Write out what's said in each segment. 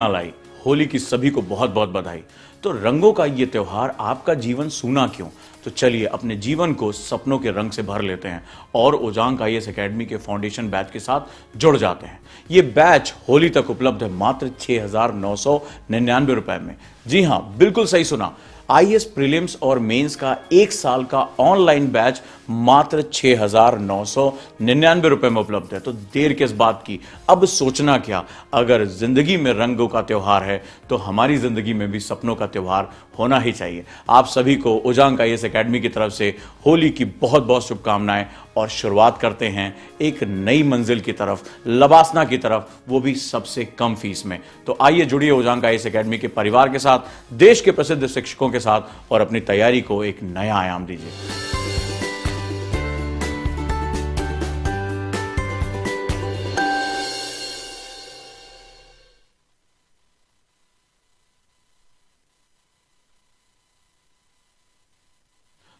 लाई। होली की सभी को बहुत बहुत बधाई। तो रंगों का ये त्योहार आपका जीवन सूना क्यों? तो चलिए अपने जीवन को सपनों के रंग से भर लेते हैं और ओजांग आईएएस एकेडमी के फाउंडेशन बैच के साथ जुड़ जाते हैं। ये बैच होली तक उपलब्ध है मात्र 6,999 रुपए में। जी हां, बिल्कुल सही सुना। आईएएस प्रीलिम्स और मेंस का एक साल का ऑनलाइन बैच मात्र 6,999 रुपए में उपलब्ध है। तो देर किस बात की, अब सोचना क्या? अगर जिंदगी में रंगों का त्योहार है तो हमारी जिंदगी में भी सपनों का त्योहार होना ही चाहिए। आप सभी को ओजांग आईएएस एकेडमी की तरफ से होली की बहुत बहुत शुभकामनाएं और शुरुआत करते हैं एक नई मंजिल की तरफ, लबासना की तरफ, वो भी सबसे कम फीस में। तो आइए जुड़िए ओजांग आईएएस एकेडमी के परिवार के साथ, देश के प्रसिद्ध शिक्षकों के साथ और अपनी तैयारी को एक नया आयाम दीजिए।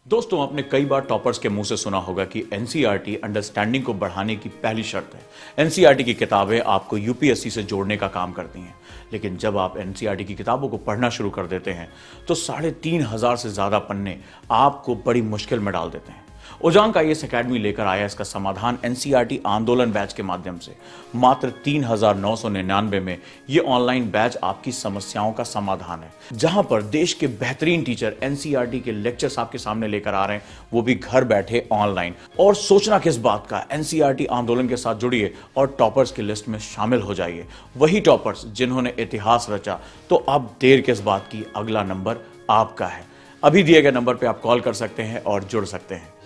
दोस्तों, आपने कई बार टॉपर्स के मुंह से सुना होगा कि एनसीईआरटी अंडरस्टैंडिंग को बढ़ाने की पहली शर्त है। एनसीईआरटी की किताबें आपको यूपीएससी से जोड़ने का काम करती हैं। लेकिन जब आप एनसीईआरटी की किताबों को पढ़ना शुरू कर देते हैं तो 3,500 से ज्यादा पन्ने आपको बड़ी मुश्किल में डाल देते हैं। ओजांग आईएएस एकेडमी लेकर आया इसका समाधान एनसीईआरटी आंदोलन बैच के माध्यम से। मात्र 3,999 में यह ऑनलाइन बैच आपकी समस्याओं का समाधान है, जहां पर देश के बेहतरीन टीचर एनसीईआरटी के लेक्चर्स आपके सामने लेकर आ रहे हैं, वो भी घर बैठे ऑनलाइन। और सोचना किस बात का, एनसीईआरटी आंदोलन के साथ जुड़िए और टॉपर्स की लिस्ट में शामिल हो जाइए। वही टॉपर्स जिन्होंने इतिहास रचा। तो अब देर किस बात की, अगला नंबर आपका है। अभी दिए गए नंबर पर आप कॉल कर सकते हैं और जुड़ सकते हैं।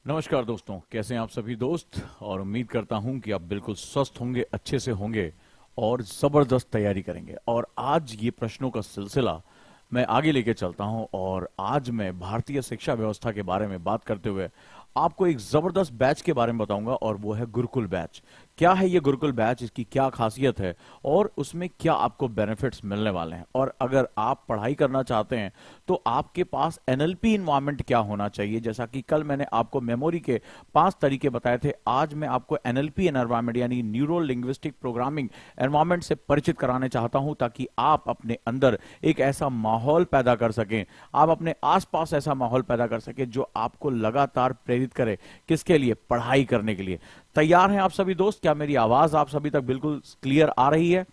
नमस्कार दोस्तों, कैसे हैं आप सभी दोस्त? और उम्मीद करता हूं कि आप बिल्कुल स्वस्थ होंगे, अच्छे से होंगे और जबरदस्त तैयारी करेंगे। और आज ये प्रश्नों का सिलसिला मैं आगे लेके चलता हूं और आज मैं भारतीय शिक्षा व्यवस्था के बारे में बात करते हुए आपको एक जबरदस्त बैच के बारे में बताऊंगा, और वो है गुरुकुल बैच। क्या है ये गुरुकुल बैच, इसकी क्या खासियत है और उसमें क्या आपको बेनिफिट्स मिलने वाले हैं। और अगर आप पढ़ाई करना चाहते हैं तो आपके पास एनएलपी एनवायरनमेंट क्या होना चाहिए। जैसा कि कल मैंने आपको मेमोरी के 5 तरीके बताए थे, आज मैं आपको एनएलपी एनवायरनमेंट यानी न्यूरो लिंग्विस्टिक प्रोग्रामिंग एनवायरनमेंट से परिचित कराने चाहता हूं, ताकि आप अपने अंदर एक ऐसा माहौल पैदा कर सकें, आप अपने आसपास ऐसा माहौल पैदा कर सकें जो आपको लगातार प्रेरित करे। किसके लिए? पढ़ाई करने के लिए। तैयार हैं आप सभी दोस्त? क्या मेरी आवाज आप सभी तक बिल्कुल क्लियर आ रही है?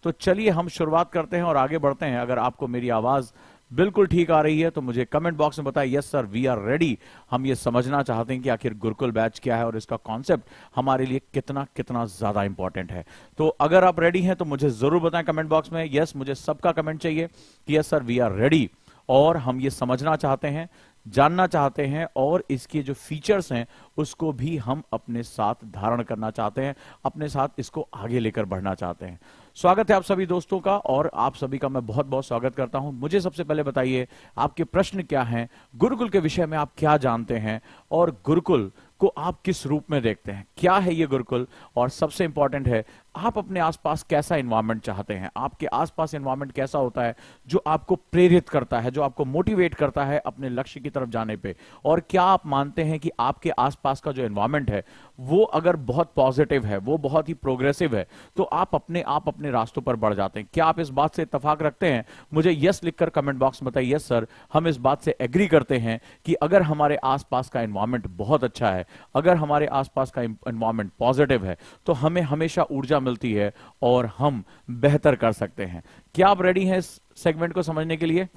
तो चलिए हम शुरुआत करते हैं और आगे बढ़ते हैं। अगर आपको मेरी आवाज बिल्कुल ठीक आ रही है तो मुझे कमेंट बॉक्स में बताइए, yes sir we are ready. हम ये समझना चाहते हैं कि आखिर गुरुकुल बैच क्या है और इसका कॉन्सेप्ट हमारे लिए कितना कितना ज्यादा इंपॉर्टेंट है। तो अगर आप रेडी हैं तो मुझे जरूर बताएं कमेंट बॉक्स में। यस, मुझे सबका कमेंट चाहिए कि yes sir we are ready, और हम ये समझना चाहते हैं, जानना चाहते हैं, और इसके जो फीचर्स हैं उसको भी हम अपने साथ धारण करना चाहते हैं, अपने साथ इसको आगे लेकर बढ़ना चाहते हैं। स्वागत है आप सभी दोस्तों का, और आप सभी का मैं बहुत बहुत स्वागत करता हूं। मुझे सबसे पहले बताइए आपके प्रश्न क्या हैं, गुरुकुल के विषय में आप क्या जानते हैं और गुरुकुल को आप किस रूप में देखते हैं, क्या है ये गुरुकुल, और सबसे इंपॉर्टेंट है आप अपने आसपास कैसा एनवायरनमेंट चाहते हैं। आपके आसपास एनवायरनमेंट कैसा होता है जो आपको प्रेरित करता है, जो आपको मोटिवेट करता है अपने लक्ष्य की तरफ जाने पे। और क्या आप मानते हैं कि आपके आसपास का जो एनवायरनमेंट है वो अगर बहुत पॉजिटिव है, वो बहुत ही प्रोग्रेसिव है, तो आप अपने रास्तों पर बढ़ जाते हैं। क्या आप इस बात से इत्तेफाक रखते हैं? मुझे यस लिखकर कमेंट बॉक्स में बताइए, यस सर हम इस बात से एग्री करते हैं कि अगर हमारे आसपास का एनवायरनमेंट बहुत अच्छा है, अगर हमारे आसपास का एनवायरनमेंट पॉजिटिव है, तो हमें हमेशा ऊर्जा मिलती है और हम बेहतर कर सकते हैं। क्या आप रेडी हैं इस सेगमेंट को समझने के लिए?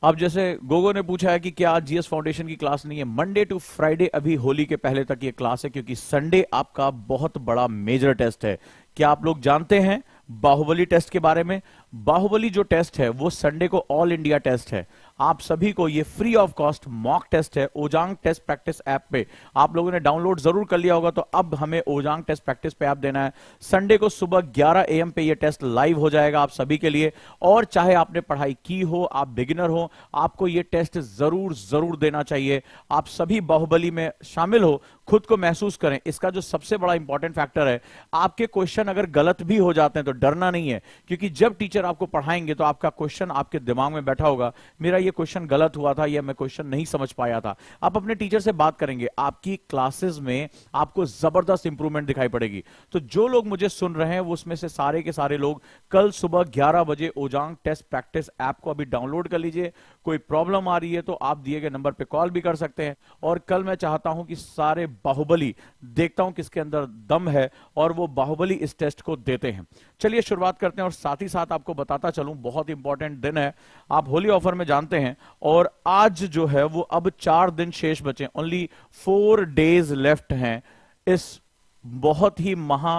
अब जैसे गोगो ने पूछा है कि क्या आज जीएस फाउंडेशन की क्लास नहीं है। मंडे टू फ्राइडे अभी होली के पहले तक ये क्लास है, क्योंकि संडे आपका बहुत बड़ा मेजर टेस्ट है। क्या आप लोग जानते हैं बाहुबली टेस्ट के बारे में? बाहुबली जो टेस्ट है वो संडे को ऑल इंडिया टेस्ट है। आप सभी को ये free of cost mock test है ओजांग टेस्ट प्रैक्टिस ऐप पे। आप लोगों ने डाउनलोड जरूर कर लिया होगा, तो अब हमें ओजांग टेस्ट प्रैक्टिस पे ऐप देना है। संडे को सुबह 11 AM पे ये टेस्ट लाइव हो जाएगा आप सभी के लिए, और चाहे आपने पढ़ाई की हो, आप बिगिनर हो, आपको ये टेस्ट जरूर जरूर देना चाहिए। आप सभी बाहुबली में शामिल हो, खुद को महसूस करें। इसका जो सबसे बड़ा इंपॉर्टेंट फैक्टर है, आपके क्वेश्चन अगर गलत भी हो जाते हैं तो डरना नहीं है, क्योंकि जब टीचर आपको पढ़ाएंगे तो आपका क्वेश्चन आपके दिमाग में बैठा होगा, मेरा ये क्वेश्चन गलत हुआ था या मैं क्वेश्चन नहीं समझ पाया था। आप अपने टीचर से बात करेंगे, आपकी क्लासेस में आपको जबरदस्त इंप्रूवमेंट दिखाई पड़ेगी। तो जो लोग मुझे सुन रहे हैं वो उसमें से सारे के सारे लोग कल सुबह 11 बजे ओजांग टेस्ट प्रैक्टिस ऐप को अभी डाउनलोड कर लीजिए। कोई प्रॉब्लम आ रही है तो आप दिए गए नंबर पे कॉल भी कर सकते हैं। और कल मैं चाहता हूं कि सारे बाहुबली, देखता हूं किसके अंदर दम है और वो बाहुबली इस टेस्ट को देते हैं। चलिए शुरुआत करते हैं, और साथ ही साथ आपको बताता चलूं बहुत इंपॉर्टेंट दिन है, आप होली ऑफर में जानते हैं, और आज जो है वो अब 4 दिन शेष बचे, ओनली 4 डेज लेफ्ट हैं इस बहुत ही महा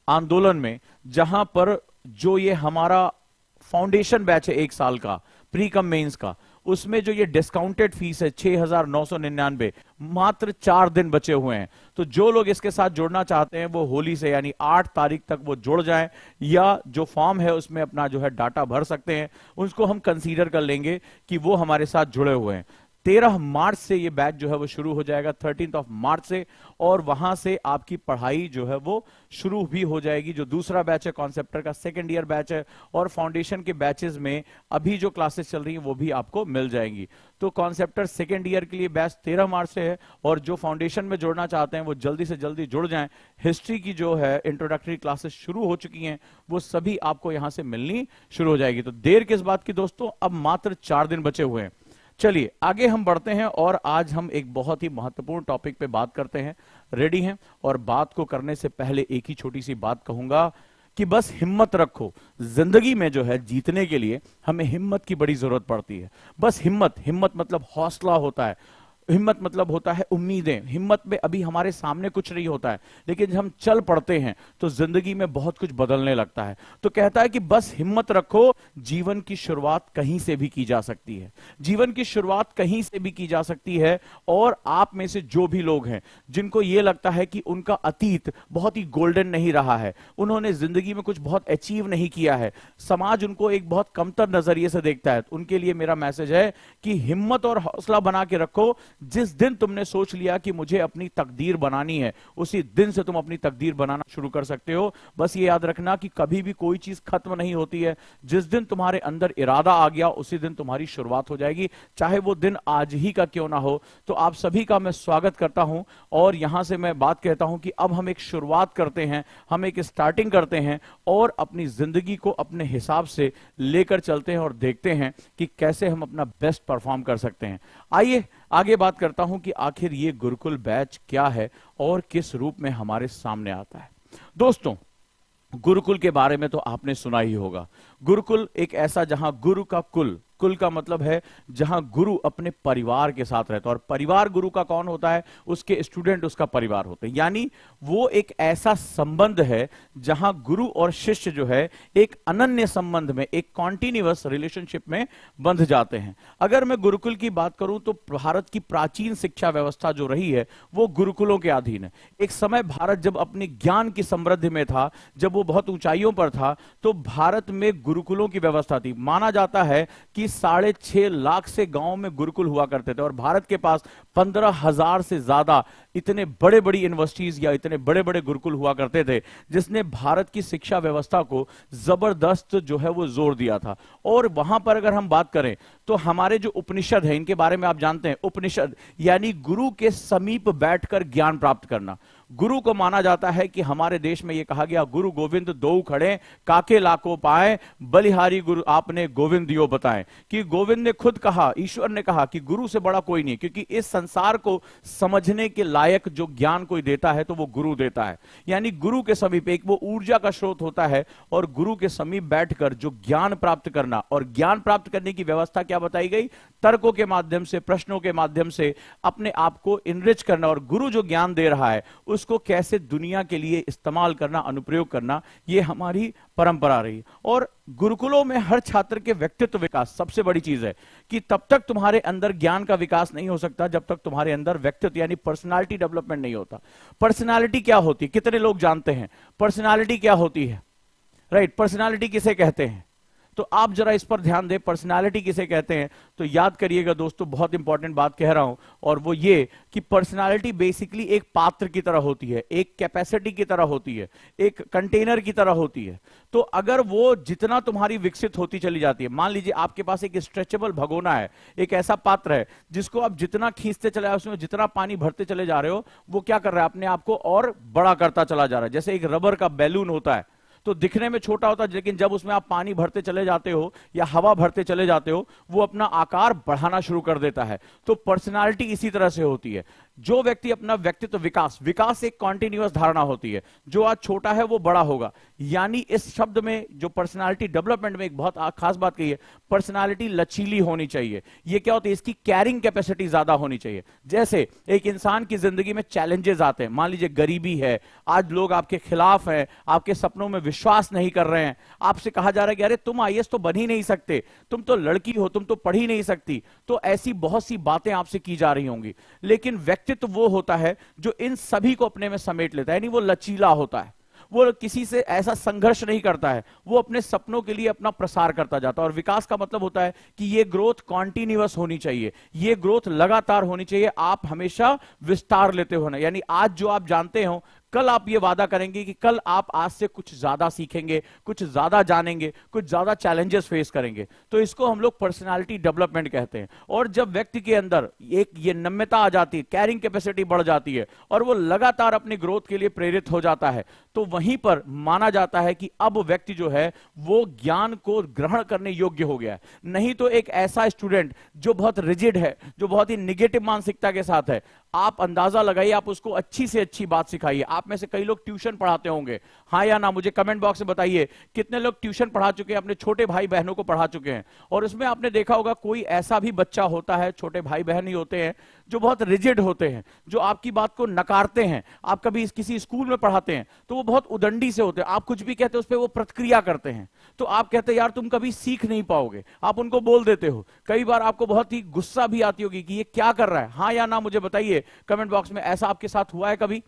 आंदोलन में, जहां पर जो ये हमारा फाउंडेशन बैच है 1 साल का प्री कम मेंस का, उसमें जो ये डिस्काउंटेड फीस है 6,999, मात्र 4 दिन बचे हुए हैं। तो जो लोग इसके साथ जुड़ना चाहते हैं वो होली से यानी 8 तारीख तक वो जुड़ जाएं, या जो फॉर्म है उसमें अपना जो है डाटा भर सकते हैं, उसको हम कंसीडर कर लेंगे कि वो हमारे साथ जुड़े हुए हैं। 13 मार्च से ये बैच जो है वो शुरू हो जाएगा, 13 मार्च से, और वहां से आपकी पढ़ाई जो है वो शुरू भी हो जाएगी। जो दूसरा बैच है कॉन्सेप्टर का सेकेंड ईयर बैच है, और फाउंडेशन के बैचेस में अभी जो क्लासेस चल रही हैं वो भी आपको मिल जाएंगी। तो कॉन्सेप्टर सेकेंड ईयर के लिए बैच 13 मार्च से है, और जो फाउंडेशन में जुड़ना चाहते हैं वो जल्दी से जल्दी जुड़ जाएं। हिस्ट्री की जो है इंट्रोडक्टरी क्लासेस शुरू हो चुकी हैं, वो सभी आपको यहां से मिलनी शुरू हो जाएगी। तो देर किस बात की दोस्तों, अब मात्र 4 दिन बचे हुए हैं। चलिए आगे हम बढ़ते हैं, और आज हम एक बहुत ही महत्वपूर्ण टॉपिक पे बात करते हैं। रेडी हैं? और बात को करने से पहले एक ही छोटी सी बात कहूंगा कि बस हिम्मत रखो। जिंदगी में जो है जीतने के लिए हमें हिम्मत की बड़ी जरूरत पड़ती है। बस हिम्मत, हिम्मत मतलब हौसला होता है, हिम्मत मतलब होता है उम्मीदें। हिम्मत में अभी हमारे सामने कुछ नहीं होता है, लेकिन जब हम चल पड़ते हैं तो जिंदगी में बहुत कुछ बदलने लगता है। तो कहता है कि बस हिम्मत रखो, जीवन की शुरुआत कहीं से भी की जा सकती है। जीवन की शुरुआत कहीं से भी की जा सकती है। और आप में से जो भी लोग हैं जिनको यह लगता है कि उनका अतीत बहुत ही गोल्डन नहीं रहा है, उन्होंने जिंदगी में कुछ बहुत अचीव नहीं किया है, समाज उनको एक बहुत कमतर नजरिए से देखता है, उनके लिए मेरा मैसेज है कि हिम्मत और हौसला बना के रखो। जिस दिन तुमने सोच लिया कि मुझे अपनी तकदीर बनानी है, उसी दिन से तुम अपनी तकदीर बनाना शुरू कर सकते हो। बस ये याद रखना कि कभी भी कोई चीज खत्म नहीं होती है। जिस दिन तुम्हारे अंदर इरादा आ गया, उसी दिन तुम्हारी शुरुआत हो जाएगी, चाहे वो दिन आज ही का क्यों ना हो। तो आप सभी का मैं स्वागत करता हूं, और यहां से मैं बात कहता हूं कि अब हम एक शुरुआत करते हैं, हम एक स्टार्टिंग करते हैं, और अपनी जिंदगी को अपने हिसाब से लेकर चलते हैं, और देखते हैं कि कैसे हम अपना बेस्ट परफॉर्म कर सकते हैं। आइए आगे बात करता हूं कि आखिर ये गुरुकुल बैच क्या है और किस रूप में हमारे सामने आता है। दोस्तों, गुरुकुल के बारे में तो आपने सुना ही होगा। गुरुकुल एक ऐसा जहां गुरु का कुल, कुल का मतलब है जहां गुरु अपने परिवार के साथ रहता है, और परिवार गुरु का कौन होता है? उसके स्टूडेंट उसका परिवार होते हैं। यानी वो एक ऐसा संबंध है जहां गुरु और शिष्य जो है एक अनन्य संबंध में, एक कॉन्टिन्यूअस रिलेशनशिप में बंध जाते हैं। अगर मैं गुरुकुल की बात करूं तो भारत की प्राचीन शिक्षा व्यवस्था जो रही है वो गुरुकुलों के अधीन है। एक समय भारत जब अपने ज्ञान की समृद्धि में था, जब वो बहुत ऊंचाइयों पर था, तो भारत में गुरुकुलों की व्यवस्था थी। माना जाता है कि 6.5 लाख से गांव में गुरुकुल हुआ करते थे, और भारत के पास 15,000 से ज्यादा इतने बड़े बड़ी यूनिवर्सिटीज या इतने बड़े बड़े गुरुकुल हुआ करते थे, जिसने भारत की शिक्षा व्यवस्था को जबरदस्त जो है वो जोर दिया था। और वहां पर अगर हम बात करें तो हमारे जो उपनिषद है, इनके बारे में आप जानते हैं, उपनिषद यानी गुरु के समीप बैठकर ज्ञान प्राप्त करना। गुरु को माना जाता है कि हमारे देश में यह कहा गया, गुरु गोविंद दो खड़े काके लाको पाए, बलिहारी गुरु आपने गोविंद दियो बताएं। कि गोविंद ने खुद कहा, ईश्वर ने कहा कि गुरु से बड़ा कोई नहीं, क्योंकि इस संसार को समझने के लायक जो ज्ञान कोई देता है तो वो गुरु देता है। यानी गुरु के समीप एक वो ऊर्जा का स्रोत होता है, और गुरु के समीप बैठकर जो ज्ञान प्राप्त करना, और ज्ञान प्राप्त करने की व्यवस्था क्या बताई गई? तर्कों के माध्यम से, प्रश्नों के माध्यम से अपने आप को इनरिच करना, और गुरु जो ज्ञान दे रहा है उसको कैसे दुनिया के लिए इस्तेमाल करना, अनुप्रयोग करना, ये हमारी परंपरा रही। और गुरुकुलों में हर छात्र के व्यक्तित्व विकास सबसे बड़ी चीज है कि तब तक तुम्हारे अंदर ज्ञान का विकास नहीं हो सकता जब तक तुम्हारे अंदर व्यक्तित्व यानी पर्सनालिटी डेवलपमेंट नहीं होता। पर्सनालिटी क्या होती है, कितने लोग जानते हैं पर्सनालिटी क्या होती है? राइट, पर्सनालिटी किसे कहते हैं? तो आप जरा इस पर ध्यान दें, पर्सनालिटी किसे कहते हैं। तो याद करिएगा दोस्तों, बहुत इंपॉर्टेंट बात कह रहा हूं, और वो ये कि पर्सनालिटी बेसिकली एक पात्र की तरह होती है, एक कैपेसिटी की तरह होती है, एक कंटेनर की तरह होती है। तो अगर वो जितना तुम्हारी विकसित होती चली जाती है, मान लीजिए आपके पास एक स्ट्रेचेबल भगोना है, एक ऐसा पात्र है जिसको आप जितना खींचते चले जाओ, उसमें जितना पानी भरते चले जा रहे हो, वो क्या कर रहा है, अपने आप को और बड़ा करता चला जा रहा है। जैसे एक रबर का बैलून होता है, तो दिखने में छोटा होता है, लेकिन जब उसमें आप पानी भरते चले जाते हो या हवा भरते चले जाते हो, वो अपना आकार बढ़ाना शुरू कर देता है। तो पर्सनालिटी इसी तरह से होती है। जो व्यक्ति अपना व्यक्तित्व विकास एक कॉन्टिन्यूअस धारणा होती है, जो आज छोटा है वो बड़ा होगा। यानी इस शब्द में जो पर्सनालिटी डेवलपमेंट में एक बहुत खास बात कही है, पर्सनालिटी लचीली होनी चाहिए। ये क्या होता है, इसकी कैरिंग कैपेसिटी ज्यादा होनी चाहिए। जैसे एक इंसान की जिंदगी में चैलेंजेस आते हैं, मान लीजिए गरीबी है, आज लोग आपके खिलाफ हैं, आपके सपनों में विश्वास नहीं कर रहे हैं, आपसे कहा जा रहा है कि अरे तुम आईएएस तो बन ही नहीं सकते, तुम तो लड़की हो, तुम तो पढ़ ही नहीं सकती। तो ऐसी बहुत सी बातें आपसे की जा रही होंगी, लेकिन व्यक्तित्व वो होता है जो इन सभी को अपने में समेट लेता है, यानी वो लचीला होता है, वो किसी से ऐसा संघर्ष नहीं करता है, वो अपने सपनों के लिए अपना प्रसार करता जाता है। और विकास का मतलब होता है कि ये ग्रोथ कॉन्टिन्यूअस होनी चाहिए, ये ग्रोथ लगातार होनी चाहिए, आप हमेशा विस्तार लेते हो ना। यानी आज जो आप जानते हो, कल आप ये वादा करेंगे कि कल आप आज से कुछ ज्यादा सीखेंगे, कुछ ज्यादा जानेंगे, कुछ ज्यादा चैलेंजेस फेस करेंगे। तो इसको हम लोग पर्सनालिटी डेवलपमेंट कहते हैं। और जब व्यक्ति के अंदर एक ये नम्यता आ जाती है, कैरिंग कैपेसिटी बढ़ जाती है, और वो लगातार अपनी ग्रोथ के लिए प्रेरित हो जाता है, तो वहीं पर माना जाता है कि अब व्यक्ति जो है वो ज्ञान को ग्रहण करने योग्य हो गया है। नहीं तो एक ऐसा स्टूडेंट जो बहुत रिजिड है, जो बहुत ही निगेटिव मानसिकता के साथ है, आप अंदाजा लगाइए, आप उसको अच्छी से अच्छी बात सिखाइए। आप में से कई लोग ट्यूशन पढ़ाते होंगे, हाँ या ना, मुझे कमेंट बॉक्स में बताइए कितने लोग ट्यूशन पढ़ा चुके हैं, अपने छोटे भाई बहनों को पढ़ा चुके हैं। और उसमें आपने देखा होगा कोई ऐसा भी बच्चा होता है, छोटे भाई बहन ही होते हैं, जो बहुत रिजिड होते हैं, जो आपकी बात को नकारते हैं। आप कभी किसी स्कूल में पढ़ाते हैं तो वो बहुत उदंडी से होते हैं, आप कुछ भी कहते हैं उस पर वो प्रतिक्रिया करते हैं, तो आप कहते हैं यार तुम कभी सीख नहीं पाओगे, आप उनको बोल देते हो। कई बार आपको बहुत ही गुस्सा भी आती होगी कि ये क्या कर रहा है, हाँ या ना मुझे बताइए कमेंट बॉक्स में। ऐसा आपके साथ हुआ है कभी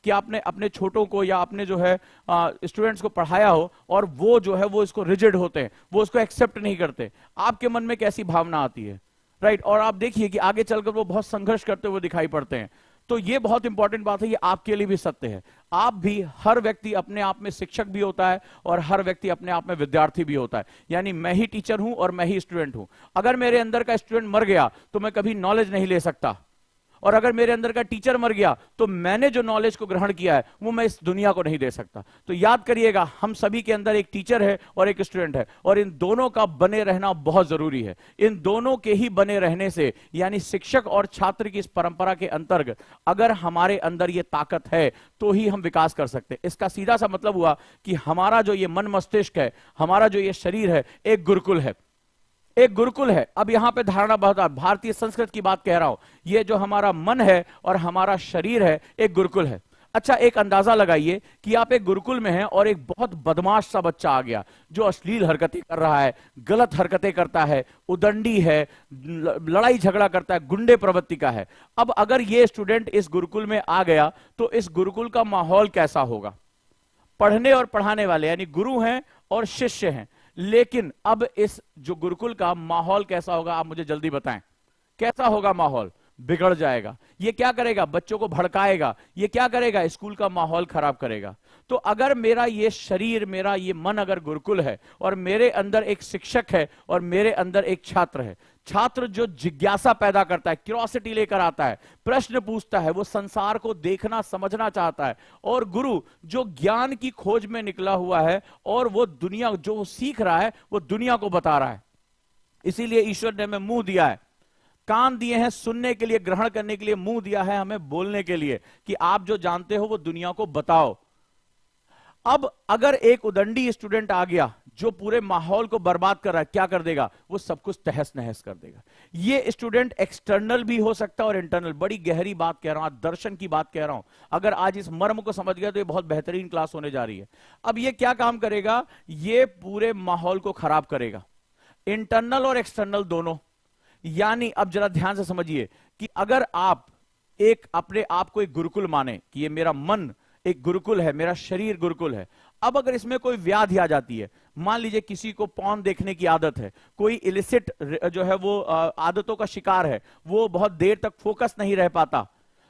कि आपने अपने छोटों को या अपने जो है स्टूडेंट्स को पढ़ाया हो और वो जो है वो इसको रिजिड होते हैं, वो इसको एक्सेप्ट नहीं करते, आपके मन में कैसी भावना आती है, राइट? और आप देखिए कि आगे चलकर वो बहुत संघर्ष करते हुए दिखाई पड़ते हैं। तो ये बहुत इंपॉर्टेंट बात है, ये आपके लिए भी सत्य है। आप भी, हर व्यक्ति अपने आप में शिक्षक भी होता है और हर व्यक्ति अपने आप में विद्यार्थी भी होता है। यानी मैं ही टीचर हूं और मैं ही स्टूडेंट हूं। अगर मेरे अंदर का स्टूडेंट मर गया तो मैं कभी नॉलेज नहीं ले सकता, और अगर मेरे अंदर का टीचर मर गया तो मैंने जो नॉलेज को ग्रहण किया है वो मैं इस दुनिया को नहीं दे सकता। तो याद करिएगा, हम सभी के अंदर एक टीचर है और एक स्टूडेंट है, और इन दोनों का बने रहना बहुत जरूरी है। इन दोनों के ही बने रहने से, यानी शिक्षक और छात्र की इस परंपरा के अंतर्गत अगर हमारे अंदर ये ताकत है तो ही हम विकास कर सकते हैं। इसका सीधा सा मतलब हुआ कि हमारा जो ये मन मस्तिष्क है, हमारा जो ये शरीर है, एक गुरुकुल है, एक गुरुकुल है। अब यहां पे धारणा बहुत, भारतीय संस्कृत की बात कह रहा हूं, ये जो हमारा मन है और हमारा शरीर है, एक गुरुकुल है। अच्छा, एक अंदाजा लगाइए कि आप एक गुरुकुल में हैं और एक बहुत बदमाश सा बच्चा आ गया जो अश्लील हरकतें कर रहा है, गलत हरकतें करता है, उदंडी है, लड़ाई झगड़ा करता है, गुंडे प्रवृत्ति का है। अब अगर ये स्टूडेंट इस गुरुकुल में आ गया तो इस गुरुकुल का माहौल कैसा होगा? पढ़ने और पढ़ाने वाले यानी गुरु हैं और शिष्य हैं, लेकिन अब इस जो गुरुकुल का माहौल कैसा होगा? आप मुझे जल्दी बताएं, कैसा होगा माहौल? बिगड़ जाएगा। ये क्या करेगा? बच्चों को भड़काएगा। ये क्या करेगा? स्कूल का माहौल खराब करेगा। तो अगर मेरा ये शरीर, मेरा ये मन अगर गुरुकुल है और मेरे अंदर एक शिक्षक है और मेरे अंदर एक छात्र है, छात्र जो जिज्ञासा पैदा करता है, क्यूरियोसिटी लेकर आता है, प्रश्न पूछता है, वो संसार को देखना समझना चाहता है, और गुरु जो ज्ञान की खोज में निकला हुआ है और वो दुनिया जो सीख रहा है वो दुनिया को बता रहा है। इसीलिए ईश्वर ने हमें मुंह दिया है, कान दिए हैं सुनने के लिए, ग्रहण करने के लिए, मुंह दिया है हमें बोलने के लिए कि आप जो जानते हो वो दुनिया को बताओ। अब अगर एक उदंडी स्टूडेंट आ गया जो पूरे माहौल को बर्बाद कर रहा है, क्या कर देगा? वो सब कुछ तहस नहस कर देगा। ये स्टूडेंट एक्सटर्नल भी हो सकता है और इंटरनल। बड़ी गहरी बात कह रहा हूं, दर्शन की बात कह रहा हूं। अगर आज इस मर्म को समझ गया तो ये बहुत बेहतरीन क्लास होने जा रही है। अब ये क्या काम करेगा? ये पूरे माहौल को खराब करेगा, इंटरनल और एक्सटर्नल दोनों। यानी अब जरा ध्यान से समझिए कि अगर आप एक अपने आप को एक गुरुकुल माने कि ये मेरा मन एक गुरुकुल है, मेरा शरीर गुरुकुल है। अब अगर इसमें कोई व्याधि आ जाती है, मान लीजिए किसी को पॉर्न देखने की आदत है, कोई इलिसिट जो है वो आदतों का शिकार है, वो बहुत देर तक फोकस नहीं रह पाता,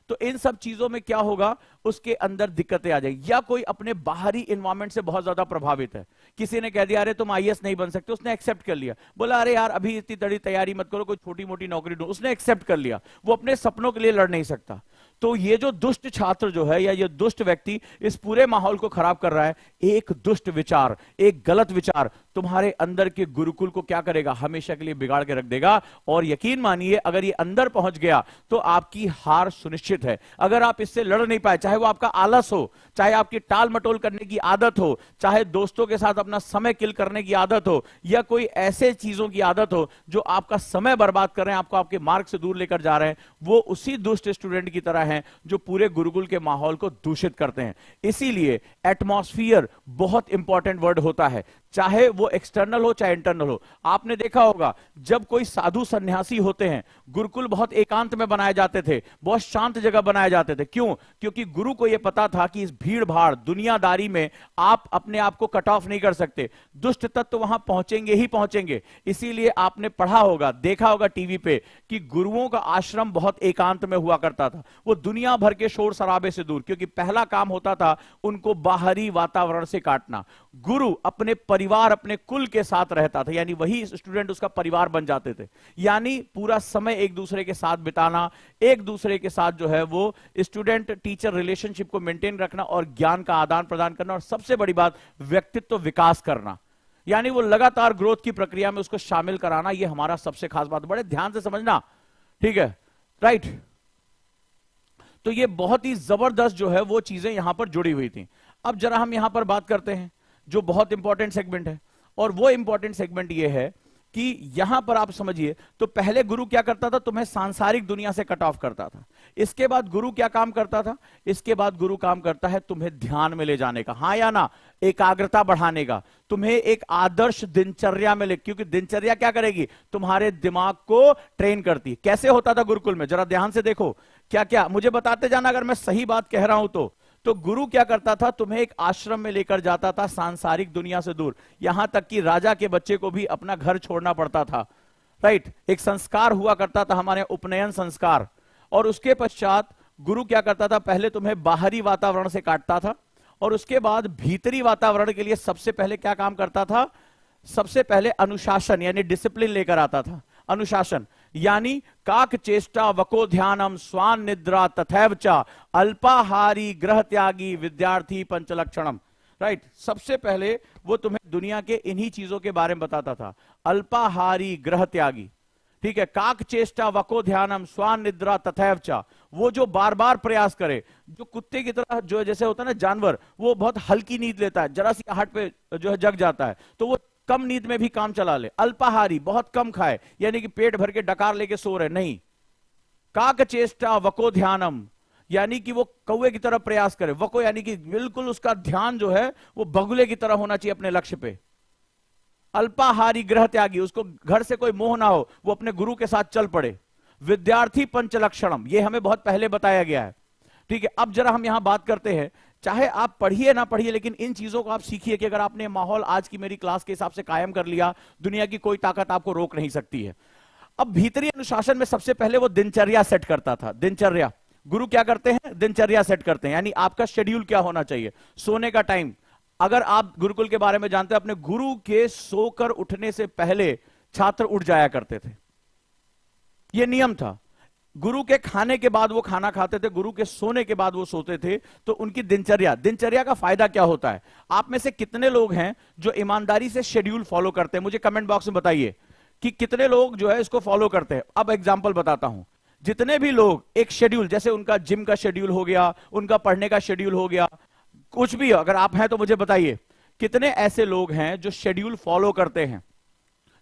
तो इन सब चीजों में क्या होगा? उसके अंदर दिक्कतें आ जाएगी। या कोई अपने बाहरी इन्वायरमेंट से बहुत ज्यादा प्रभावित है, किसी ने कह दिया अरे तुम आईएएस नहीं बन सकते, उसने एक्सेप्ट कर लिया, बोला अरे यार अभी इतनी बड़ी तैयारी मत करो, कोई छोटी मोटी नौकरी ढूंढो, उसने एक्सेप्ट कर लिया, वो अपने सपनों के लिए लड़ नहीं सकता। तो ये जो दुष्ट छात्र जो है या ये दुष्ट व्यक्ति इस पूरे माहौल को खराब कर रहा है, एक दुष्ट विचार, एक गलत विचार तुम्हारे अंदर के गुरुकुल को क्या करेगा? हमेशा के लिए बिगाड़ के रख देगा। और यकीन मानिए अगर ये अंदर पहुंच गया तो आपकी हार सुनिश्चित है। अगर आप इससे लड़ नहीं पाए, चाहे वो आपका आलस हो, चाहे आपकी टाल मटोल करने की आदत हो, चाहे दोस्तों के साथ अपना समय किल करने की आदत हो, या कोई ऐसे चीजों की आदत हो जो आपका समय बर्बाद कर रहे हैं, आपको आपके मार्ग से दूर लेकर जा रहे हैं, वो उसी दुष्ट स्टूडेंट की तरह हैं जो पूरे गुरुकुल के माहौल को दूषित करते हैं। इसीलिए एटमॉस्फियर बहुत इंपॉर्टेंट वर्ड होता है, चाहे वो एक्सटर्नल हो चाहे इंटरनल हो। आपने देखा होगा जब कोई साधु सन्यासी होते हैं, गुरुकुल बहुत एकांत में बनाए जाते थे, बहुत शांत जगह बनाए जाते थे। क्यों? क्योंकि गुरु को यह पता था कि इस भीड़ भाड़ दुनियादारी में आप अपने आप को कट ऑफ नहीं कर सकते, दुष्ट तत्व वहां पहुंचेंगे ही पहुंचेंगे। इसीलिए आपने पढ़ा होगा, देखा होगा टीवी पे कि गुरुओं का आश्रम बहुत एकांत में हुआ करता था, वो दुनिया भर के शोर शराबे से दूर, क्योंकि पहला काम होता था उनको बाहरी वातावरण से काटना। गुरु अपने परिवार, अपने कुल के साथ रहता था, यानी वही स्टूडेंट उसका परिवार बन जाते थे। यानी पूरा समय एक दूसरे के साथ बिताना, एक दूसरे के साथ जो है वो स्टूडेंट टीचर रिलेशनशिप को मेंटेन रखना और ज्ञान का आदान प्रदान करना, और सबसे बड़ी बात व्यक्तित्व विकास करना, यानी वो लगातार ग्रोथ की प्रक्रिया में उसको शामिल कराना। ये हमारा सबसे खास बात, बड़े ध्यान से समझना, ठीक है? राइट। तो ये बहुत ही जबरदस्त जो है वो चीजें यहां पर जुड़ी हुई थी। अब जरा हम यहां पर बात करते हैं जो बहुत इंपॉर्टेंट सेगमेंट है, और वो इंपॉर्टेंट सेगमेंट ये है कि यहां पर आप समझिए, तो पहले गुरु क्या करता था? तुम्हें सांसारिक दुनिया से कट ऑफ करता था। इसके बाद गुरु क्या काम करता था? इसके बाद गुरु काम करता है तुम्हें ध्यान में ले जाने का, हां या ना, एकाग्रता बढ़ाने का, तुम्हें एक आदर्श दिनचर्या में ले, क्योंकि दिनचर्या क्या करेगी? तुम्हारे दिमाग को ट्रेन करती है। कैसे होता था गुरुकुल में? जरा ध्यान से देखो, क्या क्या मुझे बताते जाना अगर मैं सही बात कह रहा हूं तो गुरु क्या करता था? तुम्हें एक आश्रम में लेकर जाता था, सांसारिक दुनिया से दूर, यहां तक कि राजा के बच्चे को भी अपना घर छोड़ना पड़ता था। राइट। एक संस्कार हुआ करता था हमारे, उपनयन संस्कार। और उसके पश्चात गुरु क्या करता था? पहले तुम्हें बाहरी वातावरण से काटता था, और उसके बाद भीतरी वातावरण के लिए सबसे पहले क्या काम करता था? सबसे पहले अनुशासन यानी डिसिप्लिन लेकर आता था। अनुशासन यानी काक चेष्टा वको ध्यानम स्वान निद्रा तथैव च अल्पाहारी ग्रह त्यागी विद्यार्थी पंचलक्षणम। राइट। सबसे पहले वो तुम्हें दुनिया के इन्हीं चीजों के बारे में बताता था, अल्पाहारी ग्रह त्यागी, ठीक है, काक चेष्टा वको ध्यानम स्वान निद्रा तथैव च, वो जो बार बार प्रयास करे, जो कुत्ते की तरह जो जैसे होता है ना जानवर, वो बहुत हल्की नींद लेता है, जरा सी आहट पे जो है जग जाता है, तो वो कम नींद में भी काम चला ले। अल्पाहारी, बहुत कम खाए, यानी कि पेट भर के डकार लेके सो रहे नहीं। काक चेष्टा वको ध्यानम, यानी कि वो कौवे की तरह प्रयास करे। वको यानी कि बिल्कुल उसका ध्यान जो है वो बगुले की तरह होना चाहिए अपने लक्ष्य पे। अल्पाहारी ग्रह त्यागी, उसको घर से कोई मोह ना हो, वो अपने गुरु के साथ चल पड़े। विद्यार्थी पंचलक्षणम, ये हमें बहुत पहले बताया गया है, ठीक है। अब जरा हम यहां बात करते हैं, चाहे आप पढ़िए ना पढ़िए, लेकिन इन चीजों को आप सीखिए कि अगर आपने माहौल आज की मेरी क्लास के हिसाब से कायम कर लिया, दुनिया की कोई ताकत आपको रोक नहीं सकती है। अब भीतरी अनुशासन में सबसे पहले वो दिनचर्या सेट करता था। दिनचर्या, गुरु क्या करते हैं? दिनचर्या सेट करते हैं, यानी आपका शेड्यूल क्या होना चाहिए, सोने का टाइम। अगर आप गुरुकुल के बारे में जानते हैं, अपने गुरु के सोकर उठने से पहले छात्र उठ जाया करते थे, यह नियम था। गुरु के खाने के बाद वो खाना खाते थे, गुरु के सोने के बाद वो सोते थे। तो उनकी दिनचर्या, दिनचर्या का फायदा क्या होता है? आप में से कितने लोग हैं जो ईमानदारी से शेड्यूल फॉलो करते हैं? मुझे कमेंट बॉक्स में बताइए कि कितने लोग जो है इसको फॉलो करते हैं। अब एग्जांपल बताता हूं, जितने भी लोग एक शेड्यूल, जैसे उनका जिम का शेड्यूल हो गया, उनका पढ़ने का शेड्यूल हो गया, कुछ भी अगर आप हैं तो मुझे बताइए कितने ऐसे लोग हैं जो शेड्यूल फॉलो करते हैं,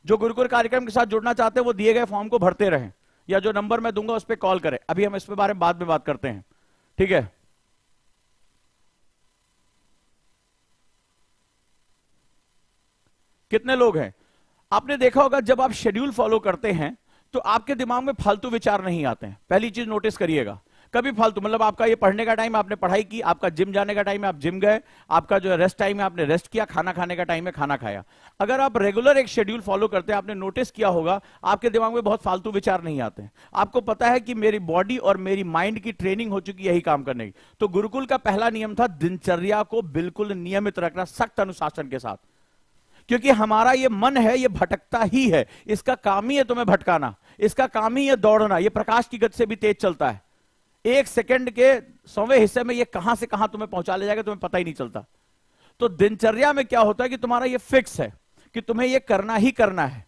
जो गुरुकुल कार्यक्रम के साथ जुड़ना चाहते हैं वो दिए गए फॉर्म को भरते रहें, या जो नंबर मैं दूंगा उस पर कॉल करें। अभी हम इस पे बारे में बाद में बात करते हैं, ठीक है। कितने लोग हैं, आपने देखा होगा जब आप शेड्यूल फॉलो करते हैं तो आपके दिमाग में फालतू विचार नहीं आते हैं। पहली चीज नोटिस करिएगा, कभी फालतू, मतलब आपका ये पढ़ने का टाइम आपने पढ़ाई की, आपका जिम जाने का टाइम है आप जिम गए, आपका जो है रेस्ट टाइम है आपने रेस्ट किया, खाना खाने का टाइम है खाना खाया। अगर आप रेगुलर एक शेड्यूल फॉलो करते हैं, आपने नोटिस किया होगा आपके दिमाग में बहुत फालतू विचार नहीं आते हैं। आपको पता है कि मेरी बॉडी और मेरी माइंड की ट्रेनिंग हो चुकी है यही काम करने की। तो गुरुकुल का पहला नियम था दिनचर्या को बिल्कुल नियमित रखना, सख्त अनुशासन के साथ, क्योंकि हमारा ये मन है ये भटकता ही है, इसका काम ही है तुम्हें भटकाना, इसका काम ही है दौड़ना, ये प्रकाश की गति से भी तेज चलता है। एक सेकंड के 100वें हिस्से में ये कहां से कहां तुम्हें पहुंचा ले जाएगा तुम्हें पता ही नहीं चलता। तो दिनचर्या में क्या होता है कि तुम्हारा ये फिक्स है कि तुम्हें ये करना ही करना है।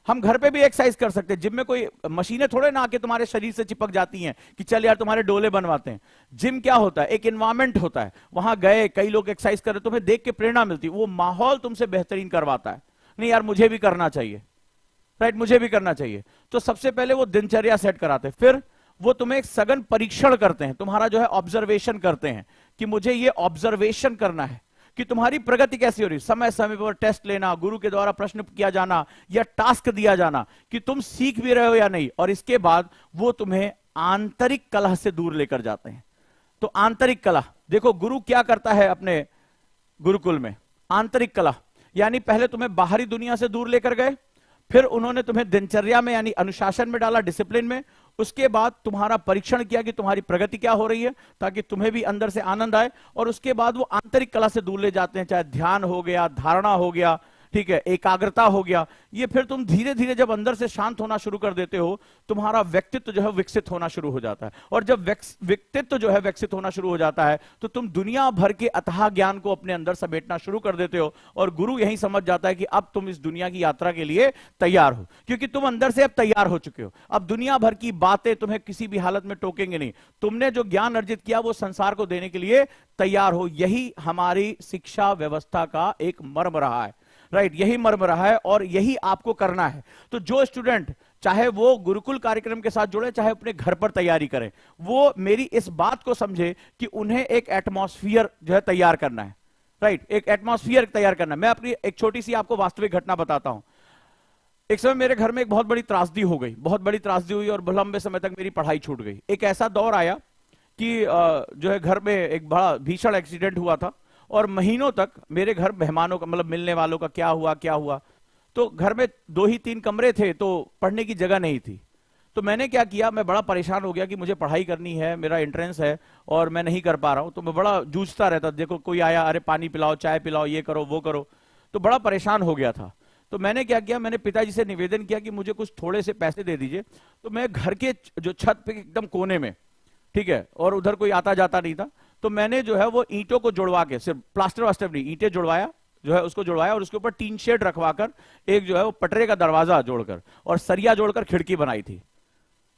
हम घर पे भी एक्सरसाइज कर सकते हैं, जिम में कोई मशीनें थोड़े ना आके तुम्हारे शरीर से चिपक जाती हैं कि चल यार तुम्हारे डोले बनवाते हैं। जिम क्या होता है, एक एनवायरमेंट होता है, वहां गए कई लोग एक्सरसाइज कर रहे, तुम्हें देख के प्रेरणा मिलती है, वो माहौल तुमसे बेहतरीन करवाता है, नहीं यार मुझे भी करना चाहिए, राइट, मुझे भी करना चाहिए। तो सबसे पहले वो दिनचर्या सेट कराते हैं, फिर वो तुम्हें एक सघन परीक्षण करते हैं, तुम्हारा जो है ऑब्जर्वेशन करते हैं कि मुझे ये ऑब्जर्वेशन करना है कि तुम्हारी प्रगति कैसी हो रही, समय समय पर टेस्ट लेना, गुरु के द्वारा प्रश्न किया जाना या टास्क दिया जाना कि तुम सीख भी रहे हो या नहीं। और इसके बाद वो तुम्हें आंतरिक कलह से दूर लेकर जाते हैं। तो आंतरिक कलह देखो गुरु क्या करता है अपने गुरुकुल में, आंतरिक कलह यानी पहले तुम्हें बाहरी दुनिया से दूर लेकर गए, फिर उन्होंने तुम्हें दिनचर्या में यानी अनुशासन में डाला, डिसिप्लिन में, उसके बाद तुम्हारा परीक्षण किया कि तुम्हारी प्रगति क्या हो रही है ताकि तुम्हें भी अंदर से आनंद आए, और उसके बाद वो आंतरिक कला से दूर ले जाते हैं, चाहे ध्यान हो गया, धारणा हो गया, ठीक है, एकाग्रता हो गया। ये फिर तुम धीरे धीरे जब अंदर से शांत होना शुरू कर देते हो, तुम्हारा व्यक्तित्व जो है विकसित होना शुरू हो जाता है, और जब व्यक्तित्व जो है विकसित होना शुरू हो जाता है तो तुम दुनिया भर के अथाह ज्ञान को अपने अंदर समेटना शुरू कर देते हो, और गुरु यही समझ जाता है कि अब तुम इस दुनिया की यात्रा के लिए तैयार हो, क्योंकि तुम अंदर से अब तैयार हो चुके हो। अब दुनिया भर की बातें तुम्हें किसी भी हालत में टोकेंगे नहीं, तुमने जो ज्ञान अर्जित किया वो संसार को देने के लिए तैयार हो। यही हमारी शिक्षा व्यवस्था का एक मर्म रहा है, राइट, यही मर्म रहा है और यही आपको करना है। तो जो स्टूडेंट चाहे वो गुरुकुल कार्यक्रम के साथ जुड़े चाहे अपने घर पर तैयारी करें, वो मेरी इस बात को समझे कि उन्हें एक एटमॉस्फियर जो है तैयार करना है, राइट, एक एटमॉस्फियर तैयार करना है। मैं अपनी एक छोटी सी आपको वास्तविक घटना बताता हूं। एक समय मेरे घर में एक बहुत बड़ी त्रासदी हो गई, बहुत बड़ी त्रासदी हुई और लंबे समय तक मेरी पढ़ाई छूट गई। एक ऐसा दौर आया कि जो है घर में एक बड़ा भीषण एक्सीडेंट हुआ था, और महीनों तक मेरे घर मेहमानों का मतलब मिलने वालों का क्या हुआ क्या हुआ, तो घर में 2 ही 3 कमरे थे तो पढ़ने की जगह नहीं थी। तो मैंने क्या किया, मैं बड़ा परेशान हो गया कि मुझे पढ़ाई करनी है, मेरा एंट्रेंस है और मैं नहीं कर पा रहा हूं। तो मैं बड़ा जूझता रहता, देखो कोई आया, अरे पानी पिलाओ, चाय पिलाओ, ये करो वो करो, तो बड़ा परेशान हो गया था। तो मैंने क्या किया, मैंने पिताजी से निवेदन किया कि मुझे कुछ थोड़े से पैसे दे दीजिए। तो मैं घर के जो छत पे एकदम कोने में, ठीक है, और उधर कोई आता जाता नहीं था, तो मैंने जो है वो ईंटों को जुड़वा के, सिर्फ प्लास्टर वास्टर नहीं, ईंटें जुड़वाया, जो है उसको जुड़वाया, और उसके ऊपर टीन शेड रखवाकर एक जो है वो पटरे का दरवाजा जोड़कर और सरिया जोड़कर खिड़की बनाई थी,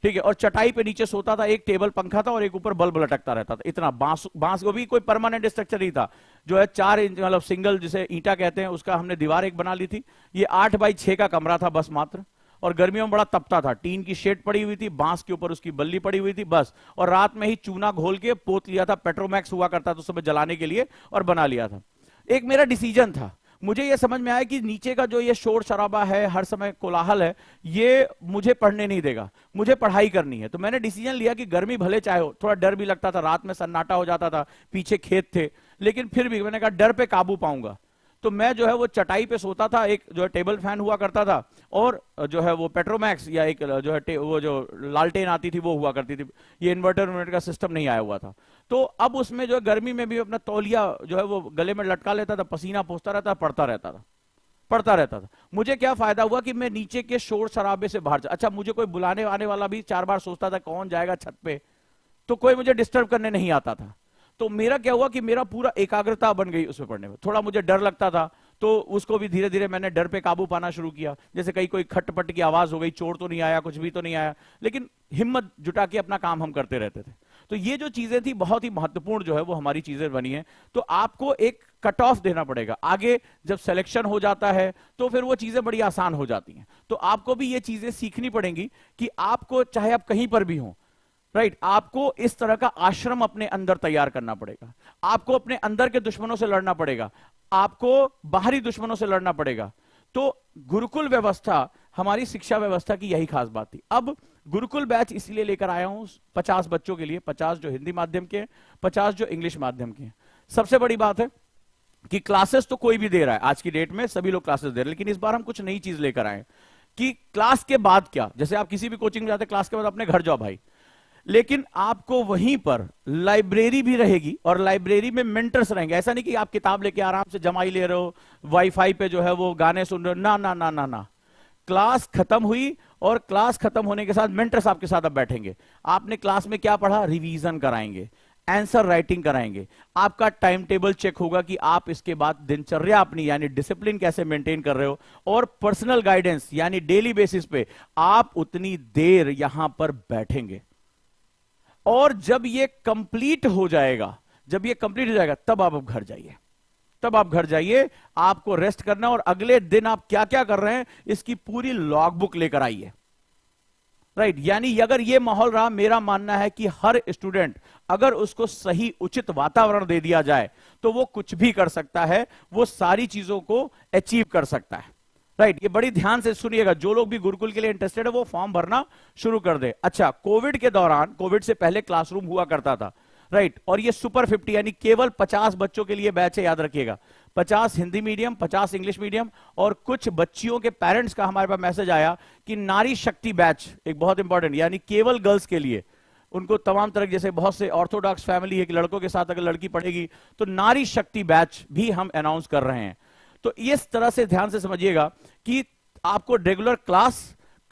ठीक है, और चटाई पे नीचे सोता था, एक टेबल पंखा था और एक ऊपर बल्ब लटकता रहता था। इतना बांस को भी कोई परमानेंट स्ट्रक्चर नहीं था, जो है 4 इंच मतलब सिंगल जिसे ईंटा कहते हैं उसका हमने दीवार एक बना ली थी। ये 8 बाई 6 का कमरा था बस मात्र, और गर्मियों में बड़ा तपता था, टीन की शेड पड़ी हुई थी, बांस के ऊपर उसकी बल्ली पड़ी हुई थी बस, और रात में ही चूना घोल के पोत लिया था, पेट्रोमैक्स हुआ करता था उस समय जलाने के लिए, और बना लिया था। एक मेरा डिसीजन था, मुझे यह समझ में आया कि नीचे का जो ये शोर शराबा है, हर समय कोलाहल है, ये मुझे पढ़ने नहीं देगा, मुझे पढ़ाई करनी है। तो मैंने डिसीजन लिया कि गर्मी भले चाहे हो, थोड़ा डर भी लगता था, रात में सन्नाटा हो जाता था, पीछे खेत थे, लेकिन फिर भी मैंने कहा डर पे काबू पाऊंगा। तो मैं जो है वो चटाई पे सोता था, एक जो है टेबल फैन हुआ करता था, और जो है वो पेट्रोमैक्स या एक जो है वो जो लालटेन आती थी वो हुआ करती थी, ये इन्वर्टर का सिस्टम नहीं आया हुआ था। तो अब उसमें जो है गर्मी में भी अपना तौलिया जो है वो गले में लटका लेता था, पसीना पोंछता रहता, पढ़ता रहता था। मुझे क्या फायदा हुआ कि मैं नीचे के शोर शराबे से बाहर अच्छा, मुझे कोई बुलाने आने वाला भी 4 बार सोचता था कौन जाएगा छत पे, तो कोई मुझे डिस्टर्ब करने नहीं आता था। तो मेरा क्या हुआ कि मेरा पूरा एकाग्रता बन गई उसमें पढ़ने में। थोड़ा मुझे डर लगता था तो उसको भी धीरे धीरे मैंने डर पे काबू पाना शुरू किया, जैसे कहीं कोई खटपट की आवाज हो गई, चोर तो नहीं आया, कुछ भी तो नहीं आया, लेकिन हिम्मत जुटा के अपना काम हम करते रहते थे। तो ये जो चीजें थी बहुत ही महत्वपूर्ण जो है वो हमारी चीजें बनी है। तो आपको एक कट ऑफ देना पड़ेगा। आगे जब सिलेक्शन हो जाता है तो फिर वो चीजें बड़ी आसान हो जाती हैं। तो आपको भी ये चीजें सीखनी पड़ेंगी कि आपको चाहे आप कहीं पर भी हो, राइट, आपको इस तरह का आश्रम अपने अंदर तैयार करना पड़ेगा। आपको अपने अंदर के दुश्मनों से लड़ना पड़ेगा, आपको बाहरी दुश्मनों से लड़ना पड़ेगा। तो गुरुकुल व्यवस्था, हमारी शिक्षा व्यवस्था की यही खास बात थी। अब गुरुकुल बैच इसलिए लेकर आया हूं 50 बच्चों के लिए, 50 जो हिंदी माध्यम के हैं, 50 जो इंग्लिश माध्यम के हैं। सबसे बड़ी बात है कि क्लासेस तो कोई भी दे रहा है, आज की डेट में सभी लोग क्लासेस दे रहे हैं, लेकिन इस बार हम कुछ नई चीज लेकर आए कि क्लास के बाद क्या, जैसे आप किसी भी कोचिंग में जाते हैं क्लास के बाद अपने घर जाओ भाई, लेकिन आपको वहीं पर लाइब्रेरी भी रहेगी और लाइब्रेरी में मेंटर्स रहेंगे। ऐसा नहीं कि आप किताब लेके आराम से जमाई ले रहे हो, वाईफाई पे जो है वो गाने सुन रहे हो, ना ना ना ना ना। क्लास खत्म हुई और क्लास खत्म होने के साथ मेंटर्स आपके साथ अब बैठेंगे। आपने क्लास में क्या पढ़ा, रिवीजन कराएंगे, आंसर राइटिंग कराएंगे, आपका टाइम टेबल चेक होगा कि आप इसके बाद दिनचर्या अपनी यानी डिसिप्लिन कैसे मेंटेन कर रहे हो, और पर्सनल गाइडेंस यानी डेली बेसिस पे आप उतनी देर यहां पर बैठेंगे। और जब ये कंप्लीट हो जाएगा, जब ये कंप्लीट हो जाएगा तब आप घर जाइए, तब आप घर जाइए, आपको रेस्ट करना, और अगले दिन आप क्या क्या कर रहे हैं इसकी पूरी लॉगबुक लेकर आइए, राइट। यानी अगर ये माहौल रहा, मेरा मानना है कि हर स्टूडेंट अगर उसको सही उचित वातावरण दे दिया जाए तो वो कुछ भी कर सकता है, वो सारी चीजों को अचीव कर सकता है, राइट। ये बड़ी ध्यान से सुनिएगा, जो लोग भी गुरुकुल के लिए इंटरेस्टेड है वो फॉर्म भरना शुरू कर दे। अच्छा, कोविड के दौरान, कोविड से पहले क्लासरूम हुआ करता था, राइट, और ये सुपर 50 यानी केवल 50 बच्चों के लिए बैच है, याद रखिएगा। 50 हिंदी मीडियम, 50 इंग्लिश मीडियम, और कुछ बच्चियों के पेरेंट्स का हमारे पास मैसेज आया कि नारी शक्ति बैच, एक बहुत इंपॉर्टेंट, यानी केवल गर्ल्स के लिए, उनको तमाम तरह, जैसे बहुत से ऑर्थोडॉक्स फैमिली है कि लड़कों के साथ अगर लड़की पढ़ेगी तो नारी शक्ति बैच भी हम अनाउंस कर रहे हैं। तो इस तरह से ध्यान से समझिएगा कि आपको रेगुलर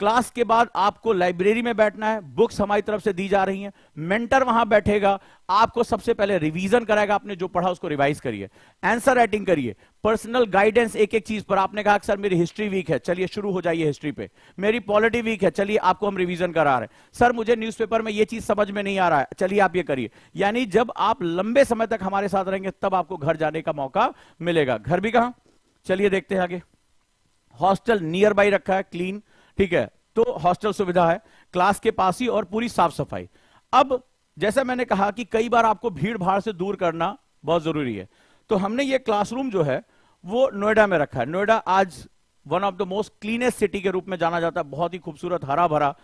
क्लास के बाद आपको लाइब्रेरी में बैठना है, बुक्स हमारी तरफ से दी जा रही हैं, मेंटर वहां बैठेगा, आपको सबसे पहले रिवीजन कराएगा, आपने जो पढ़ा उसको रिवाइज करिए, आंसर राइटिंग करिए, पर्सनल गाइडेंस एक एक चीज पर। आपने कहा कि सर मेरी हिस्ट्री वीक है, चलिए शुरू हो जाइए हिस्ट्री पे। मेरी पॉलिटी वीक है, चलिए आपको हम रिवीजन करा रहे हैं। सर मुझे न्यूज़पेपर में ये चीज समझ में नहीं आ रहा है, चलिए आप ये करिए। यानी जब आप लंबे समय तक हमारे साथ रहेंगे तब आपको घर जाने का मौका मिलेगा। घर भी कहां, चलिए देखते हैं आगे। हॉस्टल नियर बाई रखा है, क्लीन, ठीक है, तो हॉस्टल सुविधा है, क्लास के पास ही, और पूरी साफ सफाई। अब जैसा मैंने कहा कि कई बार आपको भीड़ भाड़ से दूर करना बहुत जरूरी है, तो हमने ये क्लासरूम जो है वो नोएडा में रखा है। नोएडा आज one of the most cleanest city के रूप में जाना जाता है, बहुत ही खूबसूरत, हरा भरा।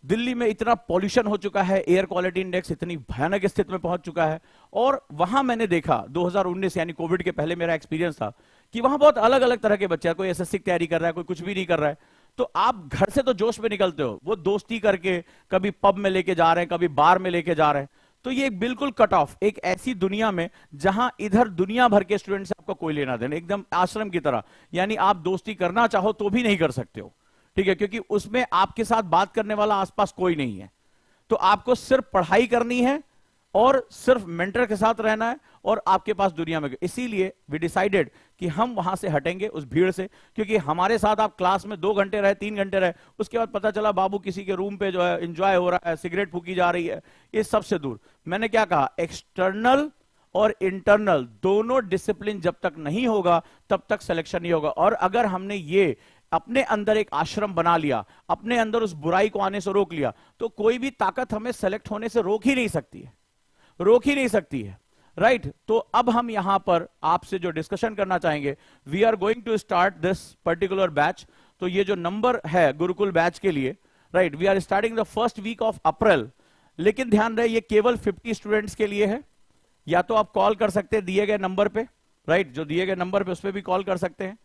दिल्ली में इतना पॉल्यूशन हो चुका है, एयर क्वालिटी इंडेक्स इतनी भयानक स्थिति में पहुंच चुका है, और वहां मैंने देखा 2019 यानी कोविड के पहले मेरा एक्सपीरियंस था कि वहां बहुत अलग अलग तरह के बच्चे, कोई एसएससी की तैयारी कर रहा है, कोई कुछ भी नहीं कर रहा है। तो आप घर से तो जोश में निकलते हो, वो दोस्ती करके कभी पब में लेके जा रहे हैं, कभी बार में लेके जा रहे हैं। तो ये बिल्कुल कट ऑफ, एक ऐसी दुनिया में जहां इधर दुनिया भर के स्टूडेंट से आपका कोई लेना देना, एकदम आश्रम की तरह। यानी आप दोस्ती करना चाहो तो भी नहीं कर सकते हो, ठीक है, क्योंकि उसमें आपके साथ बात करने वाला आसपास कोई नहीं है। तो आपको सिर्फ पढ़ाई करनी है और सिर्फ मेंटर के साथ रहना है, और आपके पास दुनिया में। इसीलिए वी डिसाइडेड कि हम वहां से हटेंगे उस भीड़ से, क्योंकि हमारे साथ आप क्लास में 2 घंटे रहे, 3 घंटे रहे, उसके बाद पता चला बाबू किसी के रूम पे जो है एंजॉय हो रहा है, सिगरेट फूकी जा रही है, इस सबसे दूर। मैंने क्या कहा, एक्सटर्नल और इंटरनल दोनों डिसिप्लिन जब तक नहीं होगा तब तक सिलेक्शन नहीं होगा। और अगर हमने ये अपने अंदर एक आश्रम बना लिया, अपने अंदर उस बुराई को आने से रोक लिया, तो कोई भी ताकत हमें सेलेक्ट होने से रोक ही नहीं सकती है, रोक ही नहीं सकती है, राइट। तो अब हम यहां पर आपसे जो डिस्कशन करना चाहेंगे, we are going to start this particular batch. तो ये जो नंबर है गुरुकुल बैच के लिए, right, we are starting the first week of April. लेकिन ध्यान रहे ये केवल 50 स्टूडेंट्स के लिए है। या तो आप कॉल कर सकते हैं दिए गए नंबर पे, राइट, जो दिए गए नंबर पे उस पर भी कॉल कर सकते हैं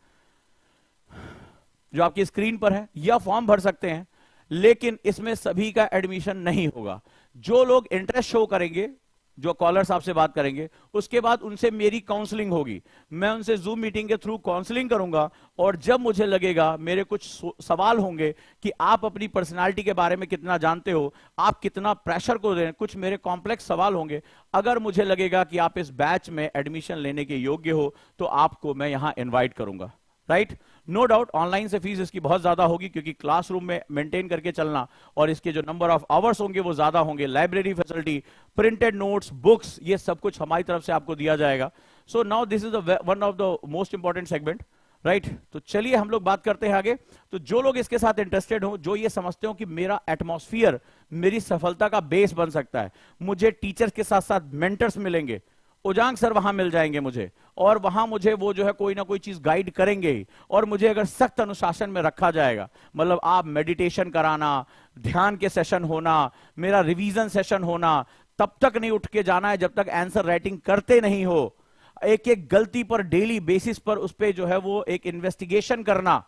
जो आपकी स्क्रीन पर है, या फॉर्म भर सकते हैं। लेकिन इसमें सभी का एडमिशन नहीं होगा। जो लोग इंटरेस्ट शो करेंगे, जो कॉलर्स आपसे बात करेंगे, उसके बाद उनसे मेरी काउंसलिंग होगी, मैं उनसे जूम मीटिंग के थ्रू काउंसलिंग करूंगा। और जब मुझे लगेगा, मेरे कुछ सवाल होंगे कि आप अपनी पर्सनालिटी के बारे में कितना जानते हो, आप कितना प्रेशर को दें, कुछ मेरे कॉम्प्लेक्स सवाल होंगे। अगर मुझे लगेगा कि आप इस बैच में एडमिशन लेने के योग्य हो तो आपको मैं यहां इन्वाइट करूंगा। राइट। नो डाउट ऑनलाइन से फीस इसकी बहुत ज्यादा होगी, क्योंकि क्लासरूम में मेंटेन करके चलना और इसके जो नंबर ऑफ आवर्स होंगे वो ज्यादा होंगे। Library facility, printed notes, books, ये सब कुछ हमारी तरफ से आपको दिया जाएगा। So now this is one of the most important segment, right. तो चलिए हम लोग बात करते हैं आगे। तो जो लोग इसके साथ इंटरेस्टेड हो, जो ये समझते हो कि मेरा एटमॉस्फियर मेरी सफलता का बेस बन सकता है, मुझे टीचर्स के साथ साथ मेंटर्स मिलेंगे, उजांग सर वहां मिल जाएंगे मुझे, और वहां मुझे वो जो है कोई ना कोई चीज गाइड करेंगे ही, और मुझे अगर सख्त अनुशासन में रखा जाएगा, मतलब आप मेडिटेशन कराना, ध्यान के सेशन होना, मेरा रिवीजन सेशन होना, तब तक नहीं उठ के जाना है जब तक आंसर राइटिंग करते नहीं हो। एक एक गलती पर डेली बेसिस पर उस पर जो है वो एक इन्वेस्टिगेशन करना,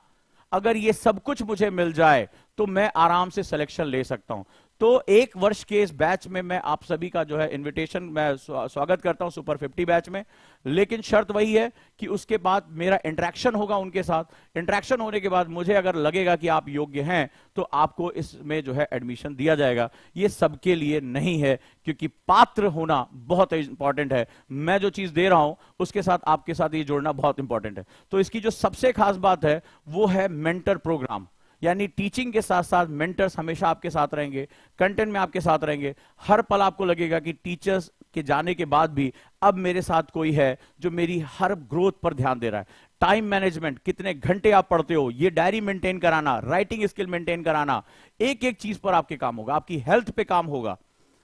अगर ये सब कुछ मुझे मिल जाए तो मैं आराम से सिलेक्शन ले सकता हूं। तो एक वर्ष के इस बैच में मैं आप सभी का जो है इनविटेशन मैं स्वागत करता हूं सुपर 50 बैच में, लेकिन शर्त वही है कि उसके बाद मेरा इंटरेक्शन होगा उनके साथ। इंटरेक्शन होने के बाद मुझे अगर लगेगा कि आप योग्य हैं तो आपको इसमें जो है एडमिशन दिया जाएगा। ये सबके लिए नहीं है, क्योंकि पात्र होना बहुत इंपॉर्टेंट है। मैं जो चीज दे रहा हूं उसके साथ आपके साथ ये जोड़ना बहुत इंपॉर्टेंट है। तो इसकी जो सबसे खास बात है वो है मेंटर प्रोग्राम, यानी टीचिंग के साथ साथ मेंटर्स हमेशा आपके साथ रहेंगे, कंटेंट में आपके साथ रहेंगे। हर पल आपको लगेगा कि टीचर्स के जाने के बाद भी अब मेरे साथ कोई है जो मेरी हर ग्रोथ पर ध्यान दे रहा है। टाइम मैनेजमेंट, कितने घंटे आप पढ़ते हो, ये डायरी मेंटेन कराना, राइटिंग स्किल मेंटेन कराना, एक एक चीज पर आपके काम होगा, आपकी हेल्थ पे काम होगा,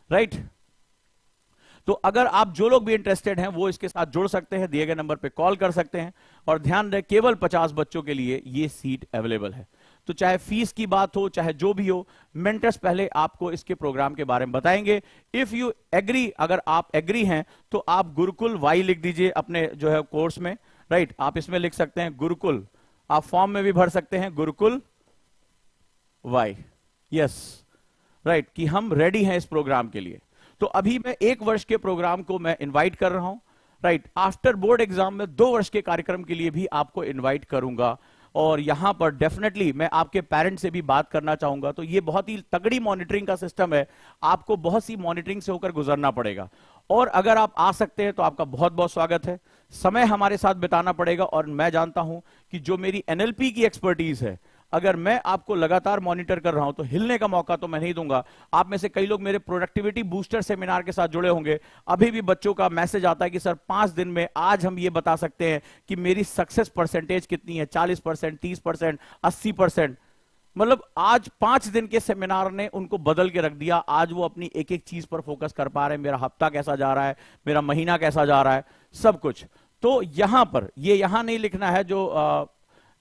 राइट। तो अगर आप जो लोग भी इंटरेस्टेड हैं वो इसके साथ जुड़ सकते हैं, दिए गए नंबर पे कॉल कर सकते हैं। और ध्यान रहे केवल 50 बच्चों के लिए ये सीट अवेलेबल है। तो चाहे फीस की बात हो, चाहे जो भी हो, मेंटर्स पहले आपको इसके प्रोग्राम के बारे में बताएंगे। इफ यू एग्री, अगर आप एग्री हैं तो आप गुरुकुल वाई लिख दीजिए अपने जो है कोर्स में, राइट। आप इसमें लिख सकते हैं गुरुकुल, आप फॉर्म में भी भर सकते हैं गुरुकुल वाई, यस, राइट, कि हम रेडी हैं इस प्रोग्राम के लिए। तो अभी मैं एक वर्ष के प्रोग्राम को मैं इनवाइट कर रहा हूं, राइट। आफ्टर बोर्ड एग्जाम में 2 वर्ष के कार्यक्रम के लिए भी आपको इनवाइट करूंगा, और यहां पर डेफिनेटली मैं आपके पेरेंट्स से भी बात करना चाहूंगा। तो ये बहुत ही तगड़ी मॉनिटरिंग का सिस्टम है, आपको बहुत सी मॉनिटरिंग से होकर गुजरना पड़ेगा। और अगर आप आ सकते हैं तो आपका बहुत बहुत स्वागत है। समय हमारे साथ बिताना पड़ेगा, और मैं जानता हूं कि जो मेरी एनएलपी की एक्सपर्टीज है, अगर मैं आपको लगातार मॉनिटर कर रहा हूं तो हिलने का मौका तो मैं नहीं दूंगा। आप में से कई लोग मेरे प्रोडक्टिविटी बूस्टर सेमिनार के साथ जुड़े होंगे। अभी भी बच्चों का मैसेज आता है कि सर 5 दिन में आज हम ये बता सकते हैं कि मेरी सक्सेस परसेंटेज कितनी है, 40%, 30%, 80%। मतलब आज 5 दिन के सेमिनार ने उनको बदल के रख दिया। आज वो अपनी एक एक चीज पर फोकस कर पा रहे हैं, मेरा हफ्ता कैसा जा रहा है, मेरा महीना कैसा जा रहा है, सब कुछ। तो यहां पर ये यहां नहीं लिखना है जो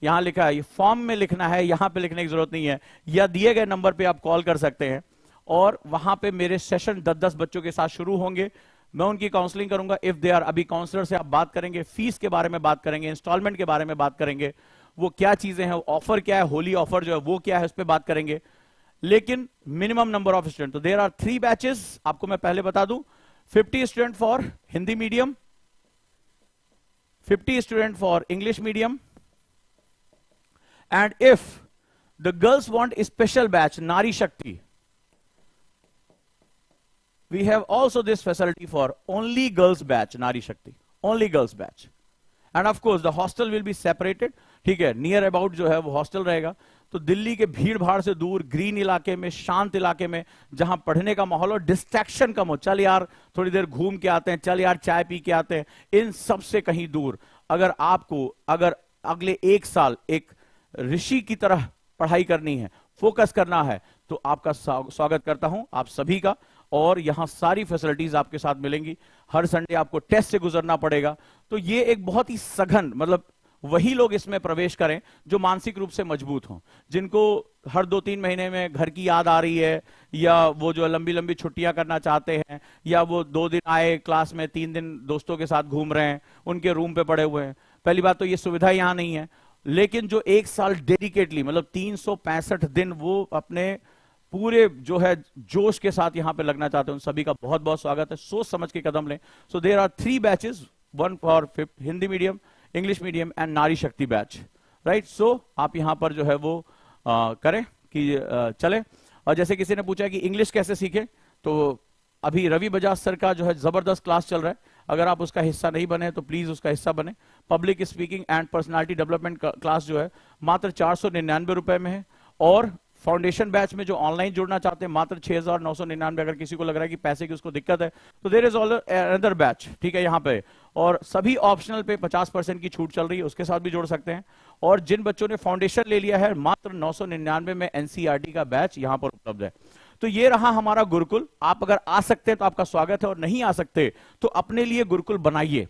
यहां लिखा है, ये फॉर्म में लिखना है, यहां पे लिखने की जरूरत नहीं है, या दिए गए नंबर पे आप कॉल कर सकते हैं। और वहां पे मेरे सेशन 10-10 बच्चों के साथ शुरू होंगे, मैं उनकी काउंसलिंग करूंगा। इफ दे आर, अभी काउंसलर से आप बात करेंगे, फीस के बारे में बात करेंगे, इंस्टॉलमेंट के बारे में बात करेंगे, वो क्या चीजें हैं, ऑफर क्या है, होली ऑफर जो है वो क्या है, उस पर बात करेंगे। लेकिन मिनिमम नंबर ऑफ स्टूडेंट, तो देयर आर 3 बैचेस, आपको मैं पहले बता दूं। 50 student for Hindi medium, 50 student for English medium, and if the girls want a special batch Nari Shakti, we have also this facility for only girls batch Nari Shakti, only girls batch, and of course the hostel will be separated, ठीक है, near about जो है वो hostel रहेगा। तो दिल्ली के भीड़ भाड़ से दूर, ग्रीन इलाके में, शांत इलाके में, जहां पढ़ने का माहौल और डिस्ट्रैक्शन कम हो, चल यार थोड़ी देर घूम के आते हैं, चल यार चाय पी के आते हैं, इन सब से कहीं दूर। अगर आपको अगर अगले 1 साल एक ऋषि की तरह पढ़ाई करनी है, फोकस करना है, तो आपका स्वागत करता हूं आप सभी का। और यहां सारी फैसिलिटीज आपके साथ मिलेंगी। हर संडे आपको टेस्ट से गुजरना पड़ेगा। तो ये एक बहुत ही सघन, मतलब वही लोग इसमें प्रवेश करें जो मानसिक रूप से मजबूत हों, जिनको हर 2-3 महीने में घर की याद आ रही है, या वो जो लंबी लंबी छुट्टियां करना चाहते हैं, या वो 2 दिन आए क्लास में, 3 दिन दोस्तों के साथ घूम रहे हैं, उनके रूम पे पड़े हुए हैं। पहली बात तो ये सुविधा यहां नहीं है। लेकिन जो 1 साल डेडिकेटली, मतलब 365 दिन वो अपने पूरे जो है जोश के साथ यहां पे लगना चाहते हैं, उन सभी का बहुत बहुत स्वागत है। सोच समझ के कदम लें। So there are 3 batches, 1 for Hindi medium, English medium and Nari Shakti batch, right. सो आप यहां पर जो है वो करें कि चले। और जैसे किसी ने पूछा कि इंग्लिश कैसे सीखें, तो अभी रवि बजाज सर का जो है जबरदस्त क्लास चल रहा है। अगर आप उसका हिस्सा नहीं बने तो प्लीज उसका हिस्सा बने। Public speaking and personality development class जो है मात्र 499 रुपए में है, और फाउंडेशन बैच में जो ऑनलाइन जुड़ना चाहते हैं मात्र 6,999। अगर किसी को लग रहा है कि पैसे की उसको दिक्कत है तो there is all another batch, ठीक है, यहाँ पे। और सभी ऑप्शनल पे 50% की छूट चल रही है, उसके साथ भी जोड़ सकते हैं। और जिन बच्चों ने फाउंडेशन ले लिया है मात्र 999 में एनसीईआरटी का बैच यहां पर उपलब्ध है। तो ये रहा हमारा गुरुकुल। आप अगर आ सकते हैं तो आपका स्वागत है, और नहीं आ सकते तो अपने लिए गुरुकुल बनाइए,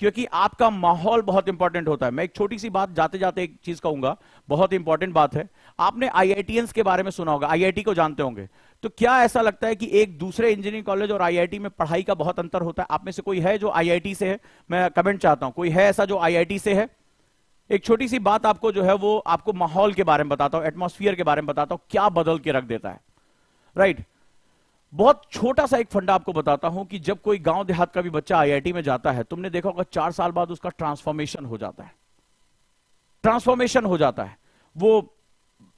क्योंकि आपका माहौल बहुत इंपॉर्टेंट होता है। मैं एक छोटी सी बात जाते जाते एक चीज कहूंगा, बहुत इंपॉर्टेंट बात है। आपने आईआईटीएंस के बारे में सुना होगा, आईआईटी को जानते होंगे। तो क्या ऐसा लगता है कि एक दूसरे इंजीनियरिंग कॉलेज और आईआईटी में पढ़ाई का बहुत अंतर होता है? आप में से कोई है जो आईआईटी से है? मैं कमेंट चाहता हूं, कोई है ऐसा जो आईआईटी से है? एक छोटी सी बात आपको जो है वो आपको माहौल के बारे में बताता हूं, एटमॉस्फेयर के बारे में बताता हूं, क्या बदल के रख देता है, राइट। बहुत छोटा सा एक फंडा आपको बताता हूं कि जब कोई गांव देहात का भी बच्चा आईआईटी में जाता है, तुमने देखा होगा 4 साल बाद उसका ट्रांसफॉर्मेशन हो जाता है। ट्रांसफॉर्मेशन हो जाता है, वो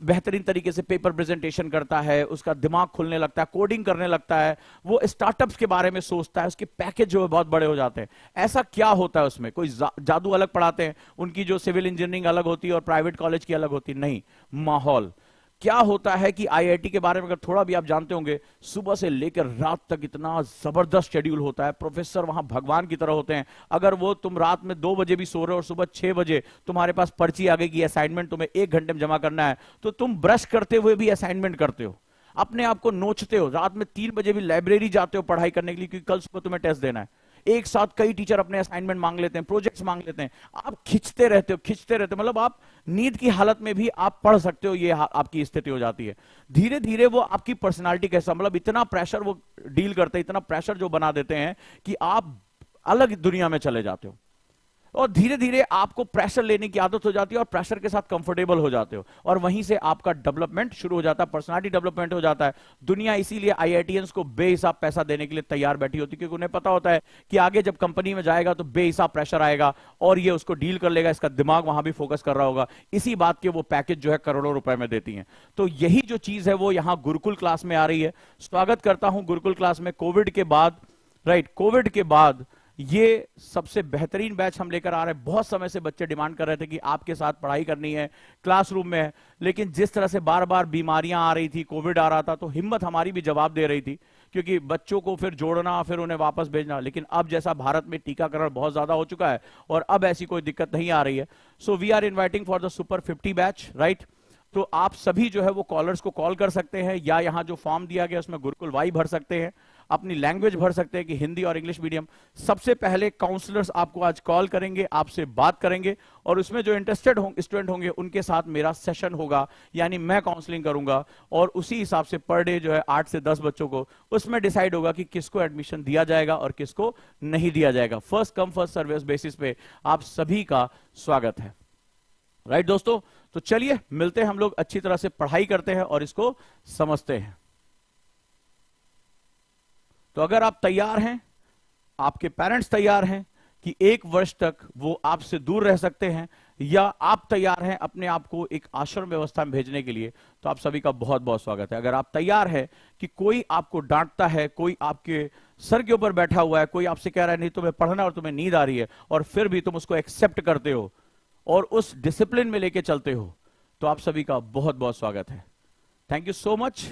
बेहतरीन तरीके से पेपर प्रेजेंटेशन करता है, उसका दिमाग खुलने लगता है, कोडिंग करने लगता है, वो स्टार्टअप्स के बारे में सोचता है, उसके पैकेज जो है बहुत बड़े हो जाते हैं। ऐसा क्या होता है उसमें? कोई जादू अलग पढ़ाते हैं? उनकी जो सिविल इंजीनियरिंग अलग होती है और प्राइवेट कॉलेज की अलग होती है? नहीं, माहौल। क्या होता है कि आईआईटी के बारे में अगर थोड़ा भी आप जानते होंगे, सुबह से लेकर रात तक इतना जबरदस्त शेड्यूल होता है। प्रोफेसर वहां भगवान की तरह होते हैं। अगर वो तुम रात में 2 बजे भी सो रहे हो और सुबह 6 बजे तुम्हारे पास पर्ची आ गई कि असाइनमेंट तुम्हें 1 घंटे में जमा करना है, तो तुम ब्रश करते हुए भी असाइनमेंट करते हो, अपने आप को नोचते हो, रात में 3 बजे भी लाइब्रेरी जाते हो पढ़ाई करने के लिए, क्योंकि कल सुबह तुम्हें टेस्ट देना है। एक साथ कई टीचर अपने असाइनमेंट मांग लेते हैं, प्रोजेक्ट्स मांग लेते हैं, आप खिंचते रहते हो, खिंचते रहते हो, मतलब आप नींद की हालत में भी आप पढ़ सकते हो, ये आपकी स्थिति हो जाती है। धीरे धीरे वो आपकी पर्सनालिटी कैसा, मतलब इतना प्रेशर वो डील करते हैं, इतना प्रेशर जो बना देते हैं कि आप अलग दुनिया में चले जाते हो, और धीरे धीरे आपको प्रेशर लेने की आदत हो जाती है और प्रेशर के साथ कंफर्टेबल हो जाते हो, और वहीं से आपका डेवलपमेंट शुरू हो जाता है, पर्सनालिटी डेवलपमेंट हो जाता है। दुनिया इसीलिए आईआईटीएंस को बेहिसाब पैसा देने के लिए तैयार बैठी होती है, क्योंकि उन्हें पता होता है कि आगे जब कंपनी में जाएगा तो बेहिसाब प्रेशर आएगा और ये उसको डील कर लेगा, इसका दिमाग वहां भी फोकस कर रहा होगा। इसी बात के वो पैकेज जो है करोड़ों रुपए में देती है। तो यही जो चीज है वो यहां गुरुकुल क्लास में आ रही है। स्वागत करता हूं गुरुकुल क्लास में। कोविड के बाद, राइट, कोविड के बाद ये सबसे बेहतरीन बैच हम लेकर आ रहे हैं। बहुत समय से बच्चे डिमांड कर रहे थे कि आपके साथ पढ़ाई करनी है, क्लासरूम में है, लेकिन जिस तरह से बार बार बीमारियां आ रही थी, कोविड आ रहा था, तो हिम्मत हमारी भी जवाब दे रही थी, क्योंकि बच्चों को फिर जोड़ना, फिर उन्हें वापस भेजना। लेकिन अब जैसा भारत में टीकाकरण बहुत ज्यादा हो चुका है और अब ऐसी कोई दिक्कत नहीं आ रही है। So we are inviting for the super 50 batch, right. तो आप सभी जो है वो कॉलर्स को कॉल कर सकते हैं, या यहां जो फॉर्म दिया गया उसमें गुरुकुल वाई भर सकते हैं, अपनी लैंग्वेज भर सकते हैं कि हिंदी और इंग्लिश मीडियम। सबसे पहले काउंसलर्स आपको आज कॉल करेंगे, आपसे बात करेंगे, और उसमें जो इंटरेस्टेड स्टूडेंट होंगे उनके साथ मेरा सेशन होगा, यानी मैं काउंसलिंग करूंगा, और उसी हिसाब से पर डे जो है 8 से 10 बच्चों को उसमें डिसाइड होगा कि किसको एडमिशन दिया जाएगा और किसको नहीं दिया जाएगा। First come first service basis पे आप सभी का स्वागत है, राइट दोस्तों। तो चलिए मिलते हैं, हम लोग अच्छी तरह से पढ़ाई करते हैं और इसको समझते हैं। तो अगर आप तैयार हैं, आपके पेरेंट्स तैयार हैं कि 1 वर्ष तक वो आपसे दूर रह सकते हैं, या आप तैयार हैं अपने आप को एक आश्रम व्यवस्था में भेजने के लिए, तो आप सभी का बहुत बहुत स्वागत है। अगर आप तैयार हैं कि कोई आपको डांटता है, कोई आपके सर के ऊपर बैठा हुआ है, कोई आपसे कह रहा है नहीं तुम्हें पढ़ना और तुम्हें नींद आ रही है, और फिर भी तुम उसको एक्सेप्ट करते हो और उस डिसिप्लिन में लेके चलते हो, तो आप सभी का बहुत बहुत स्वागत है। Thank you so much.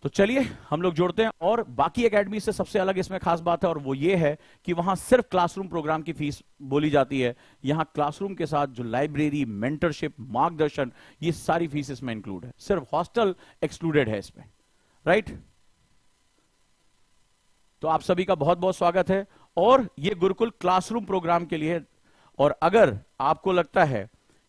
तो चलिए हम लोग जोड़ते हैं। और बाकी एकेडमी से सबसे अलग इसमें खास बात है, और वो ये है कि वहां सिर्फ क्लासरूम प्रोग्राम की फीस बोली जाती है। यहां क्लासरूम के साथ जो लाइब्रेरी, मेंटरशिप, मार्गदर्शन, ये सारी फीस इसमें इंक्लूड है। सिर्फ हॉस्टल एक्सक्लूडेड है इसमें, राइट। तो आप सभी का बहुत बहुत स्वागत है। और ये गुरुकुल क्लासरूम प्रोग्राम के लिए। और अगर आपको लगता है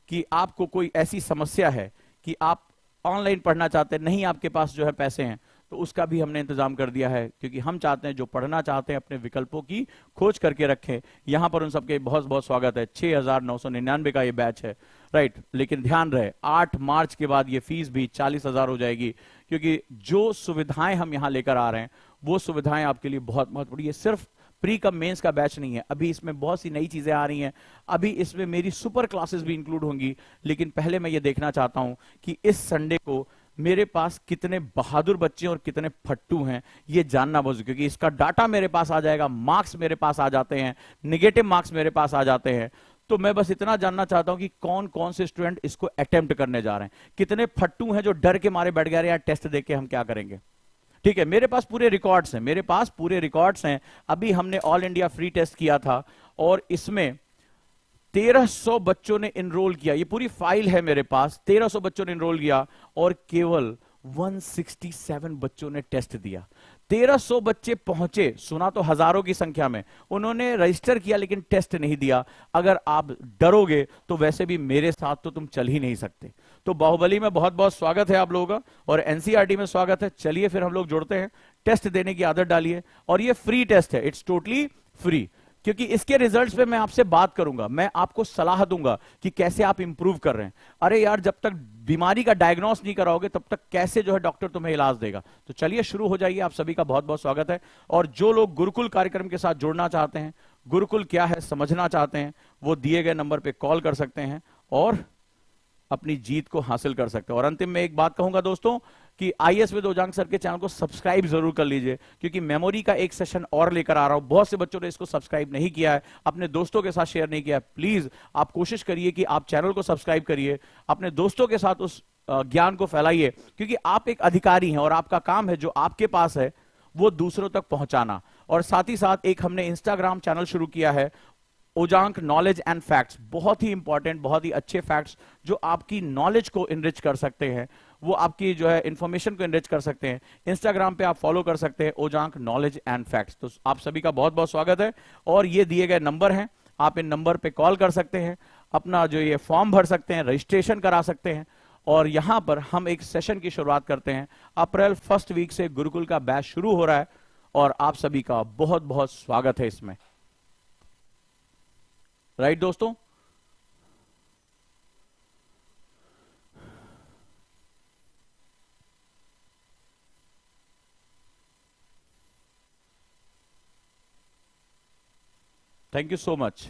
कि आपको कोई ऐसी समस्या है कि आप ऑनलाइन पढ़ना चाहते हैं, नहीं आपके पास जो है पैसे हैं, तो उसका भी हमने इंतजाम कर दिया है, क्योंकि हम चाहते हैं जो पढ़ना चाहते हैं अपने विकल्पों की खोज करके रखें। यहां पर उन सबके बहुत बहुत स्वागत है। 6,999 का ये बैच है, राइट। लेकिन ध्यान रहे 8 मार्च के बाद ये फीस भी 40,000 हो जाएगी, क्योंकि जो सुविधाएं हम यहां लेकर आ रहे हैं वो सुविधाएं आपके लिए बहुत महत्वपूर्ण। ये सिर्फ प्री कम मेंस का बैच नहीं है, अभी इसमें बहुत सी नई चीजें आ रही हैं। अभी इसमें मेरी सुपर क्लासेस भी इंक्लूड होंगी। लेकिन पहले मैं ये देखना चाहता हूं कि इस संडे को मेरे पास कितने बहादुर बच्चे और कितने फट्टू हैं ये जानना बहुत, क्योंकि इसका डाटा मेरे पास आ जाएगा, मार्क्स मेरे पास आ जाते हैं, निगेटिव मार्क्स मेरे पास आ जाते हैं। तो मैं बस इतना जानना चाहता हूं कि कौन कौन से स्टूडेंट इसको अटेम्प्ट करने जा रहे हैं, कितने फट्टू हैं जो डर के मारे बैठ गए यार टेस्ट देके हम क्या करेंगे। ठीक है, मेरे पास पूरे रिकॉर्ड्स हैं, मेरे पास पूरे रिकॉर्ड्स हैं। अभी हमने ऑल इंडिया फ्री टेस्ट किया था और इसमें 1300 बच्चों ने इनरोल किया, ये पूरी फाइल है मेरे पास। 1300 बच्चों ने इनरोल किया और केवल 167 बच्चों ने टेस्ट दिया। 1300 बच्चे पहुंचे, सुना तो हजारों की संख्या में, उन्होंने रजिस्टर किया लेकिन टेस्ट नहीं दिया। अगर आप डरोगे तो वैसे भी मेरे साथ तो तुम चल ही नहीं सकते। तो बाहुबली में बहुत बहुत स्वागत है आप लोगों का और एनसीईआरटी में स्वागत है। चलिए फिर हम लोग जुड़ते हैं, टेस्ट देने की आदत डालिए। और ये फ्री टेस्ट है, इट्स टोटली फ्री, क्योंकि इसके रिजल्ट्स पे मैं आपसे बात करूंगा, मैं आपको सलाह दूंगा कि कैसे आप इंप्रूव कर रहे हैं। अरे यार, जब तक बीमारी का डायग्नोस नहीं कराओगे तब तक कैसे जो है डॉक्टर तुम्हें इलाज देगा। तो चलिए शुरू हो जाइए, आप सभी का बहुत बहुत स्वागत है। और जो लोग गुरुकुल कार्यक्रम के साथ जुड़ना चाहते हैं, गुरुकुल क्या है समझना चाहते हैं, वो दिए गए नंबर पे कॉल कर सकते हैं और अपनी जीत को हासिल कर सकते हैं। और अंतिम में एक बात कहूंगा दोस्तों कि आईएएस विद ओजांग सर के चैनल को सब्सक्राइब जरूर कर लीजिए, क्योंकि मेमोरी का एक सेशन और लेकर आ रहा हूं। बहुत से बच्चों ने इसको सब्सक्राइब नहीं किया है, अपने दोस्तों के साथ शेयर नहीं किया है। प्लीज आप कोशिश करिए कि आप चैनल को सब्सक्राइब करिए, अपने दोस्तों के साथ उस ज्ञान को फैलाइए, क्योंकि आप एक अधिकारी हैं और आपका काम है जो आपके पास है वो दूसरों तक पहुंचाना। और साथ ही साथ एक हमने इंस्टाग्राम चैनल शुरू किया है, ओजांक नॉलेज एंड फैक्ट्स। बहुत ही इंपॉर्टेंट, बहुत ही अच्छे फैक्ट्स जो आपकी नॉलेज को इनरिच कर सकते हैं, वो आपकी जो है इंफॉर्मेशन को इनरिच कर सकते हैं। इंस्टाग्राम पे आप फॉलो कर सकते हैं ओजांक नॉलेज एंड फैक्ट्स। तो आप सभी का बहुत बहुत स्वागत है। और ये दिए गए नंबर हैं, आप इन नंबर पे कॉल कर सकते हैं, अपना जो ये फॉर्म भर सकते हैं, रजिस्ट्रेशन करा सकते हैं। और यहां पर हम एक सेशन की शुरुआत करते हैं। अप्रैल फर्स्ट वीक से गुरुकुल का बैच शुरू हो रहा है और आप सभी का बहुत बहुत स्वागत है इसमें। राइट दोस्तों, थैंक यू सो मच।